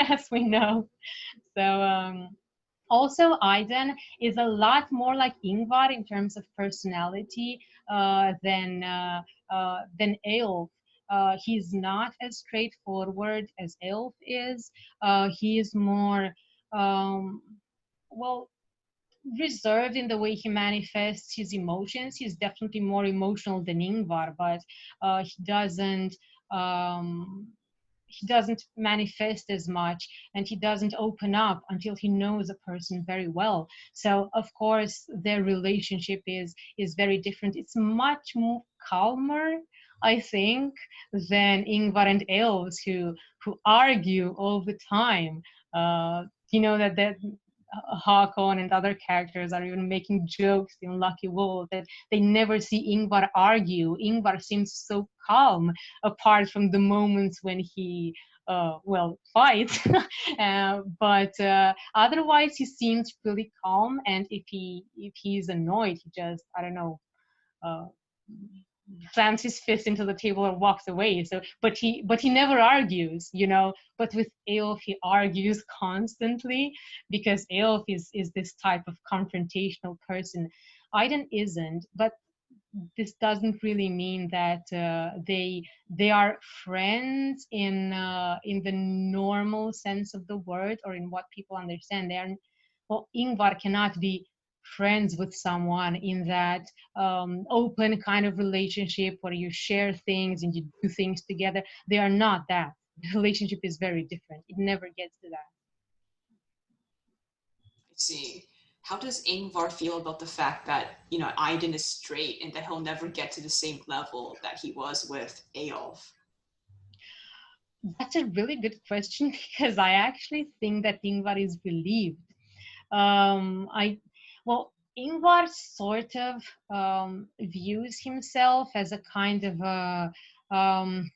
as we know. So also, Aiden is a lot more like Ingvar in terms of personality than Eolf. He's not as straightforward as Eolf is. He is more, um, well, reserved in the way he manifests his emotions. He's definitely more emotional than Ingvar, but um, he doesn't manifest as much, and he doesn't open up until he knows a person very well. So of course their relationship is very different. It's much more calmer, I think, than Ingvar and Elves, who argue all the time. You know that Hakon and other characters are even making jokes in Lucky Wolf that they never see Ingvar argue. Ingvar seems so calm, apart from the moments when he, fights. But otherwise, he seems really calm. And if he's annoyed, he just, I don't know, uh, slams his fist into the table or walks away. So, but he never argues, you know. But with Eolf, he argues constantly, because Eolf is this type of confrontational person. Aiden isn't, but this doesn't really mean that they are friends in the normal sense of the word, or in what people understand. They are, well, Ingvar cannot be friends with someone in that open kind of relationship where you share things and you do things together. They are not that. The relationship is very different. It never gets to that. I see. How does Ingvar feel about the fact that, Aiden is straight and that he'll never get to the same level that he was with Eyolf? That's a really good question because I actually think that Ingvar is relieved. I well, Ingvar sort of views himself as a kind of a um,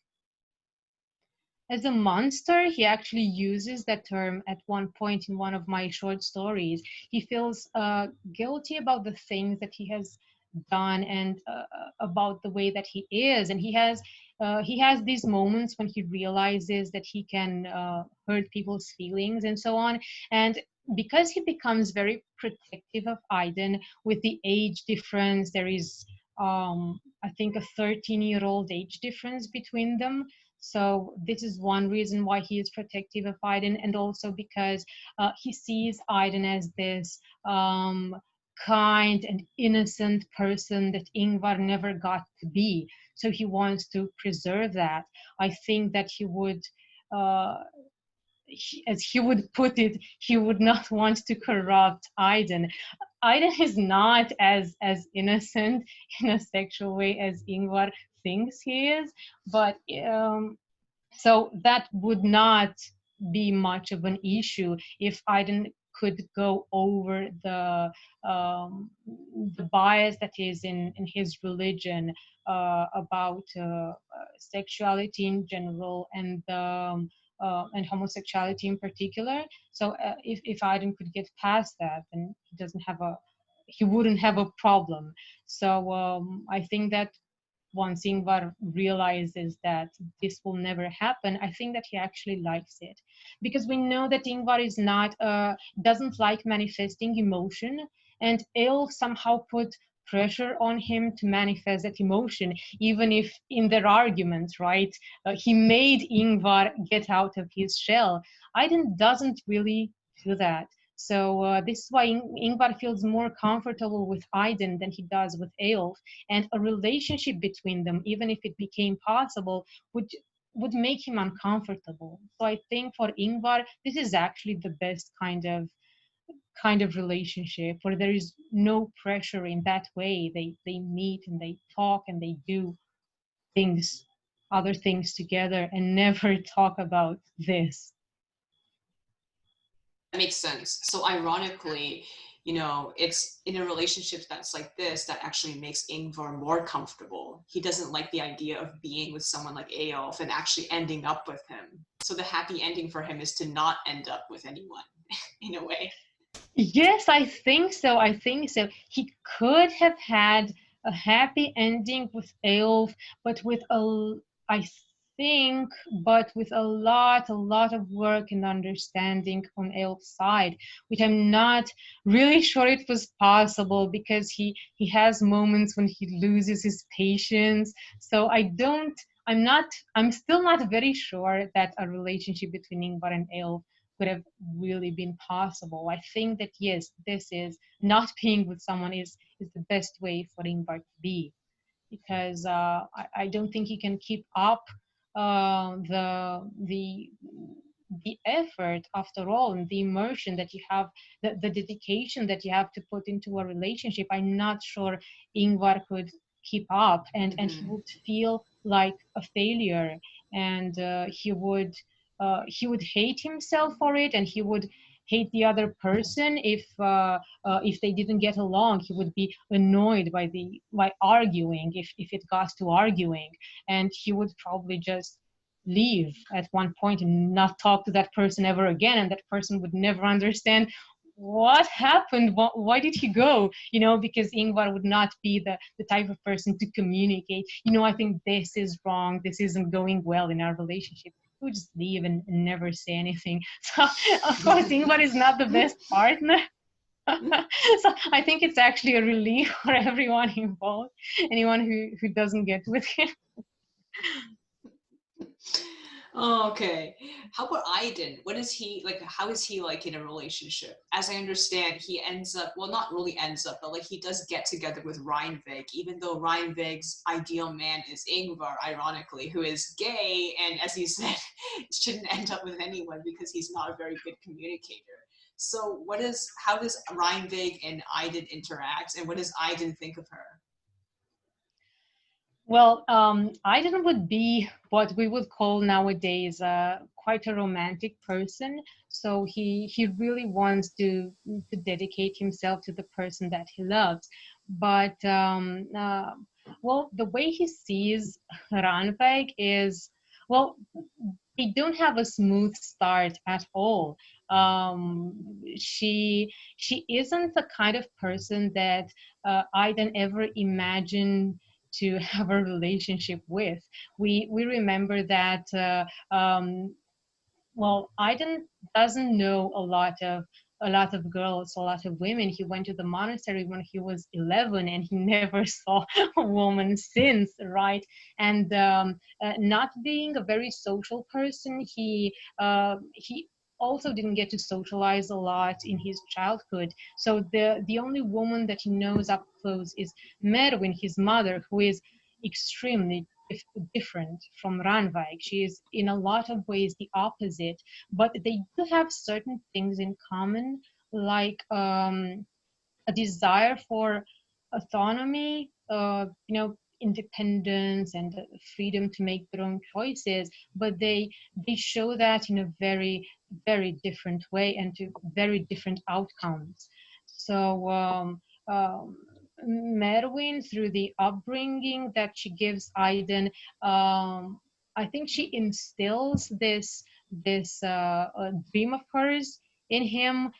as a monster. He actually uses that term at one point in one of my short stories. He feels guilty about the things that he has done and about the way that he is, and he has these moments when he realizes that he can hurt people's feelings and so on. And because he becomes very protective of Aiden with the age difference, there is I think a 13-year-old age difference between them. So this is one reason why he is protective of Aiden, and also because he sees Aiden as this kind and innocent person that Ingvar never got to be. So he wants to preserve that. I think that he would, as he would put it, he would not want to corrupt Aiden. Aiden is not as innocent in a sexual way as Ingvar thinks he is, but so that would not be much of an issue if Aiden could go over the bias that is in his religion about sexuality in general and homosexuality in particular. So if Aiden could get past that, then he wouldn't have a problem. So I think that once Ingvar realizes that this will never happen, I think that he actually likes it, because we know that Ingvar is not doesn't like manifesting emotion, and Il somehow put pressure on him to manifest that emotion, even if in their arguments, right? He made Ingvar get out of his shell. Aiden doesn't really do that. So this is why Ingvar feels more comfortable with Aiden than he does with Eyolf, and a relationship between them, even if it became possible, would make him uncomfortable. So I think for Ingvar, this is actually the best kind of relationship where there is no pressure in that way. They meet and they talk and they do things, other things together, and never talk about this. That makes sense. So ironically, it's in a relationship that's like this that actually makes Ingvar more comfortable. He doesn't like the idea of being with someone like Eyolf and actually ending up with him. So the happy ending for him is to not end up with anyone in a way. Yes, I think so. I think so. He could have had a happy ending with Elf, but I think, but with a lot of work and understanding on Elf's side, which I'm not really sure it was possible, because he has moments when he loses his patience. So I'm still not very sure that a relationship between Ingvar and Elf could have really been possible. I think that yes, this is not being with someone is the best way for Ingvar to be, because I don't think he can keep up the effort after all, and the immersion that you have, the dedication that you have to put into a relationship. I'm not sure Ingvar could keep up, and he Mm-hmm. would feel like a failure, and he would hate himself for it, and he would hate the other person if they didn't get along. He would be annoyed by arguing, if it got to arguing, and he would probably just leave at one point and not talk to that person ever again, and that person would never understand what happened, why did he go, because Ingvar would not be the type of person to communicate, I think this is wrong, this isn't going well in our relationship. He would just leave and never say anything. So of course Ingvar is not the best partner. So I think it's actually a relief for everyone involved, anyone who doesn't get with him. Oh, okay. How about Aiden? What is he like? How is he like in a relationship? As I understand, he ends up, well, not really ends up, but like he does get together with Reinvig, even though Reinvig's ideal man is Ingvar, ironically, who is gay, and as you said, shouldn't end up with anyone because he's not a very good communicator. So how does Reinvig and Iden interact, and what does Iden think of her? Well, Aiden would be what we would call nowadays quite a romantic person. So he really wants to dedicate himself to the person that he loves. But well, the way he sees Ranveig is, well, they don't have a smooth start at all. She isn't the kind of person that Aiden ever imagined to have a relationship with. We remember that well, Aiden doesn't know a lot of girls, a lot of women. He went to the monastery when he was 11, and he never saw a woman since, right? And not being a very social person, he also didn't get to socialize a lot in his childhood. So the only woman that he knows up close is Merwin, his mother, who is extremely different from Ranveig. She is in a lot of ways the opposite, but they do have certain things in common, like a desire for autonomy, independence and freedom to make their own choices. But they show that in a very different way and to very different outcomes. So Merwin, through the upbringing that she gives Aiden, I think she instills this dream of hers in him,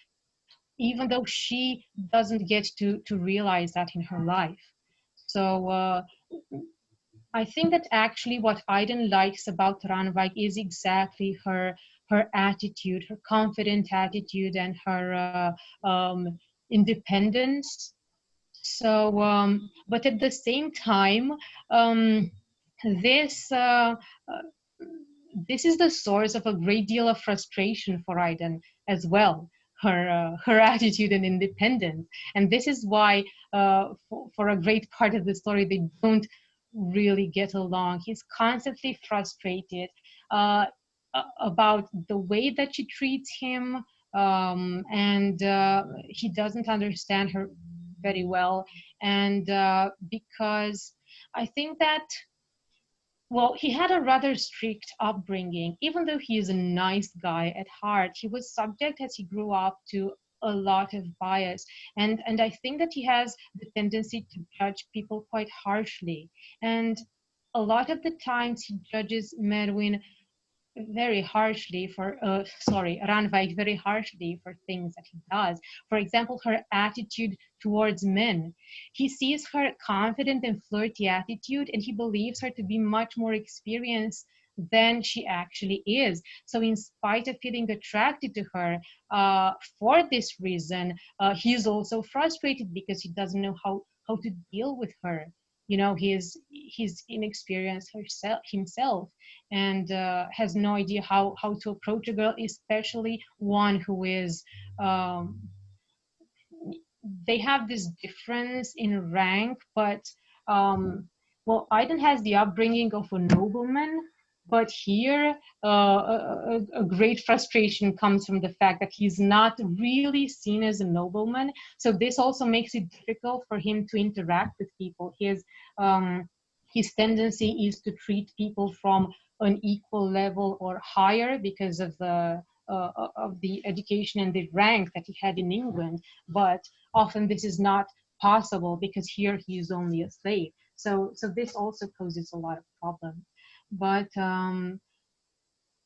even though she doesn't get to realize that in her life. So I think that actually what Aiden likes about Ranveig is exactly her attitude, her confident attitude, and her independence. So, but at the same time, um, this this is the source of a great deal of frustration for Aiden as well. Her attitude and independence, and this is why for a great part of the story they don't really get along. He's constantly frustrated uh, about the way that she treats him, and he doesn't understand her very well. And because I think that, well, he had a rather strict upbringing. Even though he is a nice guy at heart, he was subject as he grew up to a lot of bias. And I think that he has the tendency to judge people quite harshly. And a lot of the times he judges Merwin very harshly for Ranveig very harshly for things that he does. For example, her attitude towards men. He sees her confident and flirty attitude, and he believes her to be much more experienced than she actually is. So in spite of feeling attracted to her, for this reason, he is also frustrated because he doesn't know how to deal with her. You know, he's inexperienced himself, and has no idea how to approach a girl, especially one who is they have this difference in rank, but well, Aiden has the upbringing of a nobleman, but here a great frustration comes from the fact that he's not really seen as a nobleman. So this also makes it difficult for him to interact with people. His tendency is to treat people from an equal level or higher because of the education and the rank that he had in England, but often this is not possible because here he is only a slave. So this also poses a lot of problems. But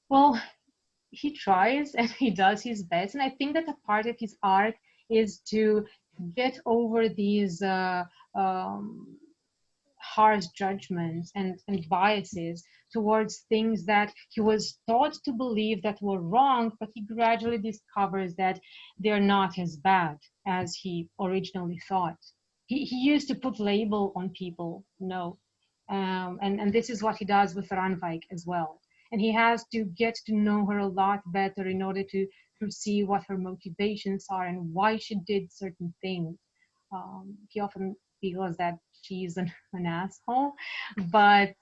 well, he tries and he does his best, and I think that a part of his arc is to get over these harsh judgments and biases towards things that he was taught to believe that were wrong, but he gradually discovers that they're not as bad as he originally thought. He used to put label on people, no. And this is what he does with Ranveig as well. And he has to get to know her a lot better in order to see what her motivations are and why she did certain things. He often feels that she's an asshole, but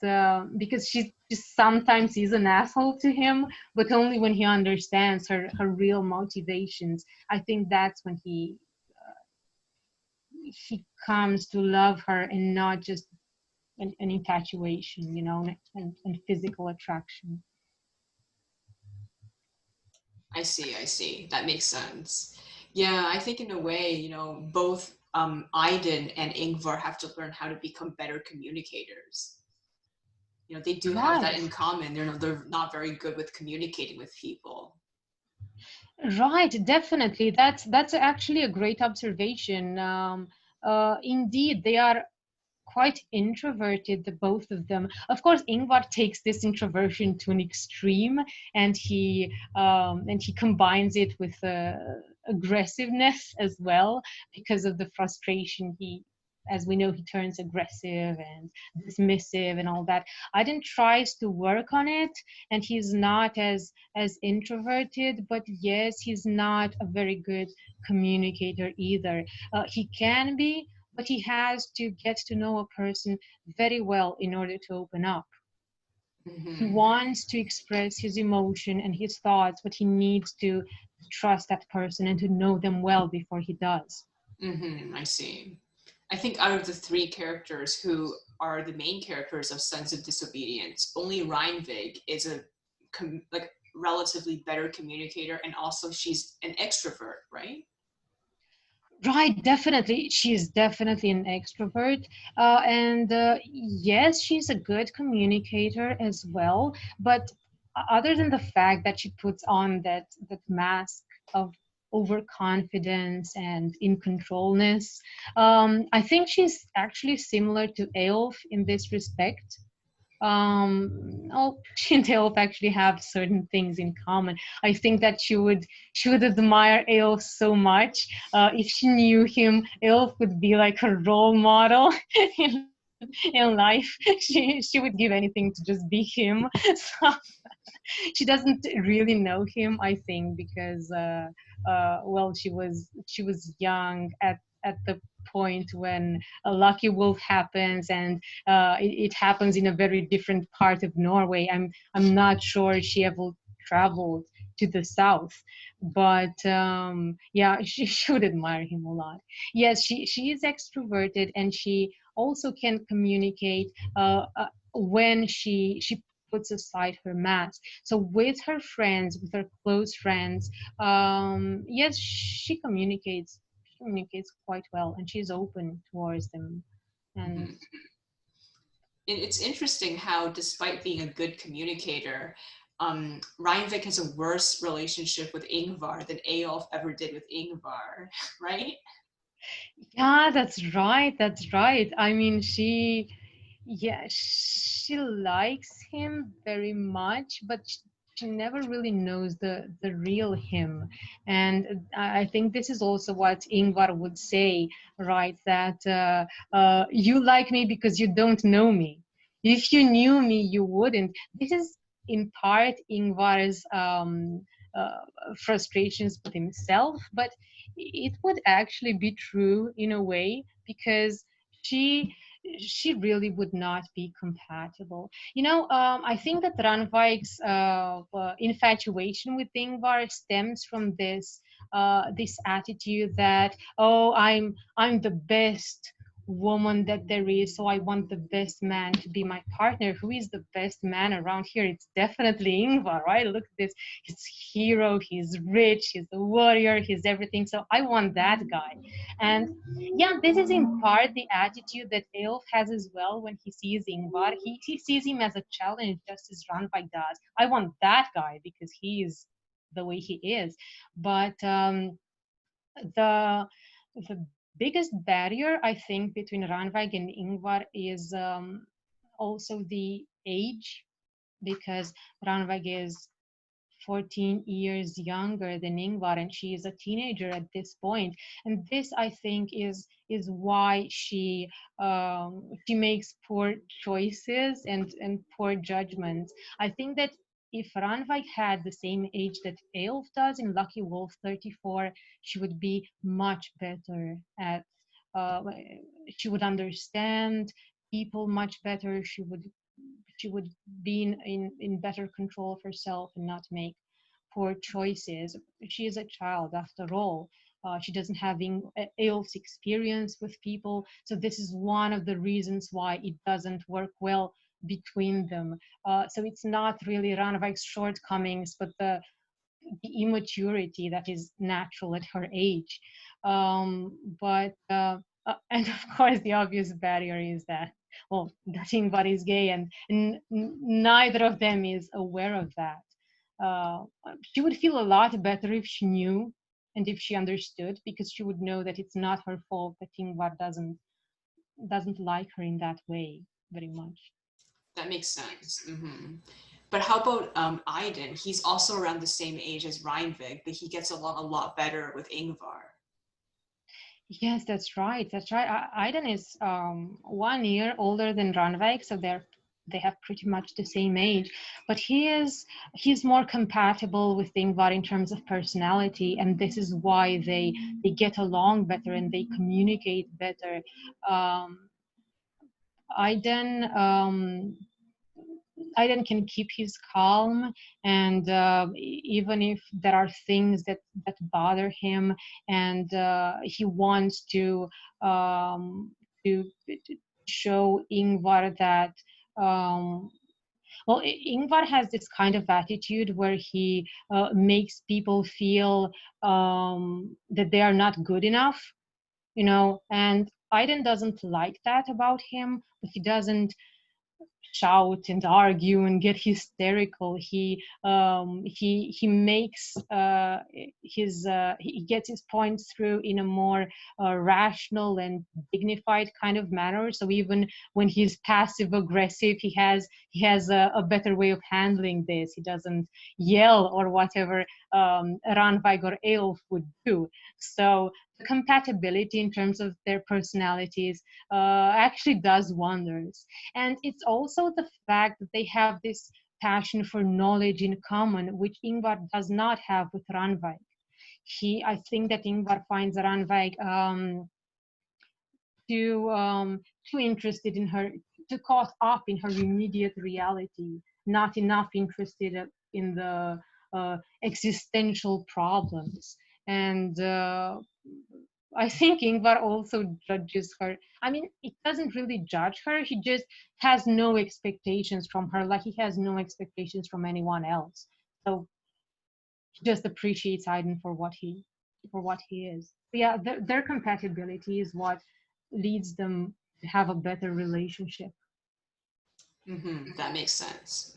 because she sometimes is an asshole to him, but only when he understands her real motivations. I think that's when he comes to love her and not just an infatuation, and physical attraction. I see. That makes sense. Yeah, I think in a way, both Aiden and Ingvar have to learn how to become better communicators. They do have that Right. in common. They're not very good with communicating with people. Right, definitely. That's actually a great observation. Indeed, they are quite introverted, the both of them. Of course, Ingvar takes this introversion to an extreme, and he combines it with aggressiveness as well, because of the frustration. As we know, he turns aggressive and dismissive and all that. Aiden tries to work on it, and he's not as introverted, but yes, he's not a very good communicator either. He can be, but he has to get to know a person very well in order to open up. He Hmm. wants to express his emotion and his thoughts, but he needs to trust that person and to know them well before he does. I see. I think out of the three characters who are the main characters of Sons of Disobedience, only Reinvig is a like relatively better communicator, and also she's an extrovert, right? Right, definitely. She's definitely an extrovert. And yes, she's a good communicator as well. But other than the fact that she puts on that mask of overconfidence and in controlness, I think she's actually similar to Aelf in this respect. She and Elf actually have certain things in common. I think that she would admire Elf so much. If she knew him, Elf would be like her role model in life. She would give anything to just be him. So she doesn't really know him, I think, because well, she was young at the point when a lucky wolf happens, and it happens in a very different part of Norway. I'm not sure she ever traveled to the south, but yeah, she should admire him a lot. Yes, she is extroverted, and she also can communicate when she puts aside her mask. So with her friends, with her close friends, yes, she communicates quite well, and she's open towards them. And Mhm. It's interesting how, despite being a good communicator, Reinvik has a worse relationship with Ingvar than Eyolf ever did with Ingvar, right? yeah, that's right. That's right. I mean, yeah, she likes him very much, but she never really knows the real him. And I think this is also what Ingvar would say, right? That you like me because you don't know me. If you knew me, you wouldn't. This is in part Ingvar's frustrations with himself, but it would actually be true in a way, because she she really would not be compatible. I think that Ranvik's infatuation with Ingvar stems from this attitude that, oh, I'm the best woman that there is, so I want the best man to be my partner. Who is the best man around here? It's definitely Ingvar, right? Look at this. He's hero, he's rich, he's a warrior, he's everything. So I want that guy. And yeah, this is in part the attitude that Eolf has as well when he sees Ingvar. He sees him as a challenge, just as Ranvik does. I want that guy because he is the way he is. But the the biggest barrier, I think, between Ranvik and Ingvar is also the age, because Ranvik is 14 years younger than Ingvar, and she is a teenager at this point. And this, I think, is why she makes poor choices and poor judgments. I think that if Ranvik had the same age that Eolf does in Lucky Wolf 34, she would be much better uh, she would understand people much better. She would be in better control of herself and not make poor choices. She is a child after all. She doesn't have else experience with people, so this is one of the reasons why it doesn't work well between them. So it's not really Ranvik's shortcomings, but the immaturity that is natural at her age. But and of course, the obvious barrier is that, well, that Ingvar is gay, and neither of them is aware of that. Uh, she would feel a lot better if she knew and if she understood, because she would know that it's not her fault that Ingvar doesn't like her in that way very much. That makes sense. But how about Aiden? He's also around the same age as Reinvig, but he gets along a lot better with Ingvar. Yes, that's right. That's right. Aiden is 1 year older than Ranveig, so they have pretty much the same age. But he's more compatible with Ingvar in terms of personality, and this is why they get along better and they communicate better. Um, Aiden Aiden can keep his calm, and even if there are things that bother him, and he wants to show Ingvar that. Well, Ingvar has this kind of attitude where he makes people feel that they are not good enough, and Aiden doesn't like that about him, but he doesn't shout and argue and get hysterical. He makes he gets his points through in a more rational and dignified kind of manner. So even when he's passive aggressive, he has a better way of handling this. He doesn't yell or whatever Ranveig or Eilf would do. So the compatibility in terms of their personalities actually does wonders. And it's also the fact that they have this passion for knowledge in common, which Ingvar does not have with Ranveig. I think that Ingvar finds Ranveig too interested in her, too caught up in her immediate reality, not enough interested in the existential problems. And I think Ingvar also judges her. I mean, it doesn't really judge her. He just has no expectations from her, like he has no expectations from anyone else. So he just appreciates Aiden for what he is. But yeah, their compatibility is what leads them to have a better relationship. That makes sense.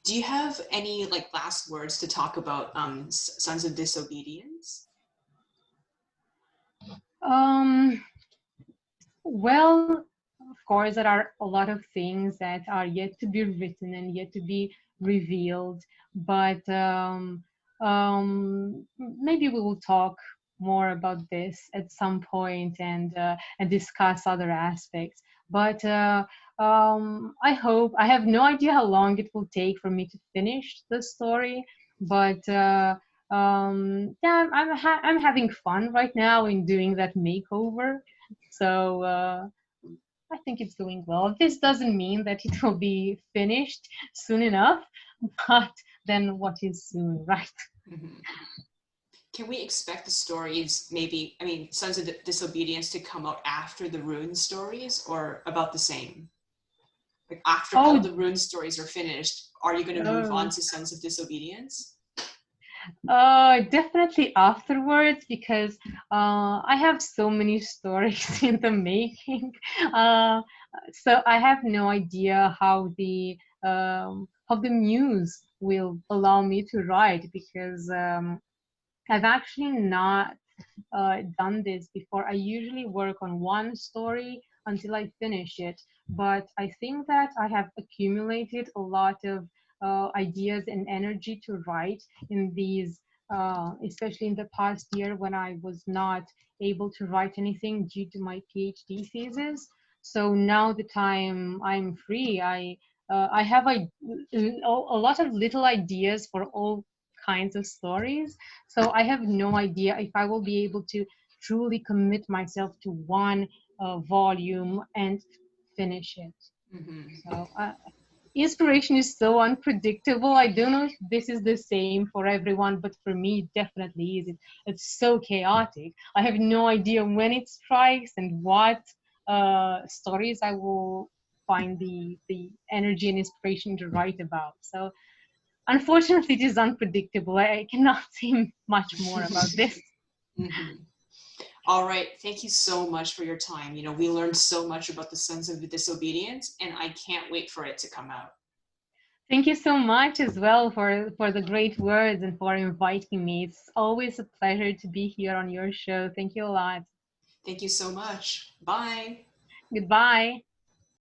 Do you have any like last words to talk about Sons of Disobedience? Um, well, of course, there are a lot of things that are yet to be written and yet to be revealed, but maybe we will talk more about this at some point and discuss other aspects. But I have no idea how long it will take for me to finish the story, but yeah, I'm having fun right now in doing that makeover. So I think it's going well. This doesn't mean that it will be finished soon enough, but then what is soon, right? Mhm. Can we expect the stories, maybe, I mean, Sons of Disobedience to come out after the Rune stories or about the same? Like after all Oh, the Rune stories are finished, are you going to move on oh. to Sons of Disobedience? Definitely afterwards, because I have so many stories in the making. Uh, so I have no idea how the muse will allow me to write, because I've actually not done this before. I usually work on one story until I finish it, but I think that I have accumulated a lot of ideas and energy to write in these, especially in the past year when I was not able to write anything due to my PhD thesis. So now that I'm free, I have a lot of little ideas for all kinds of stories, so I have no idea if I will be able to truly commit myself to one volume and finish it. Hmm. So inspiration is so unpredictable. I don't know if this is the same for everyone, but for me, it definitely is. It's so chaotic. I have no idea when it strikes and what stories I will find the energy and inspiration to write about. So unfortunately, it is unpredictable. I cannot say much more about this. Hmm. All right. Thank you so much for your time. We learned so much about the Sons of Disobedience, and I can't wait for it to come out. Thank you so much as well for the great words and for inviting me. It's always a pleasure to be here on your show. Thank you a lot. Thank you so much. Bye. Goodbye.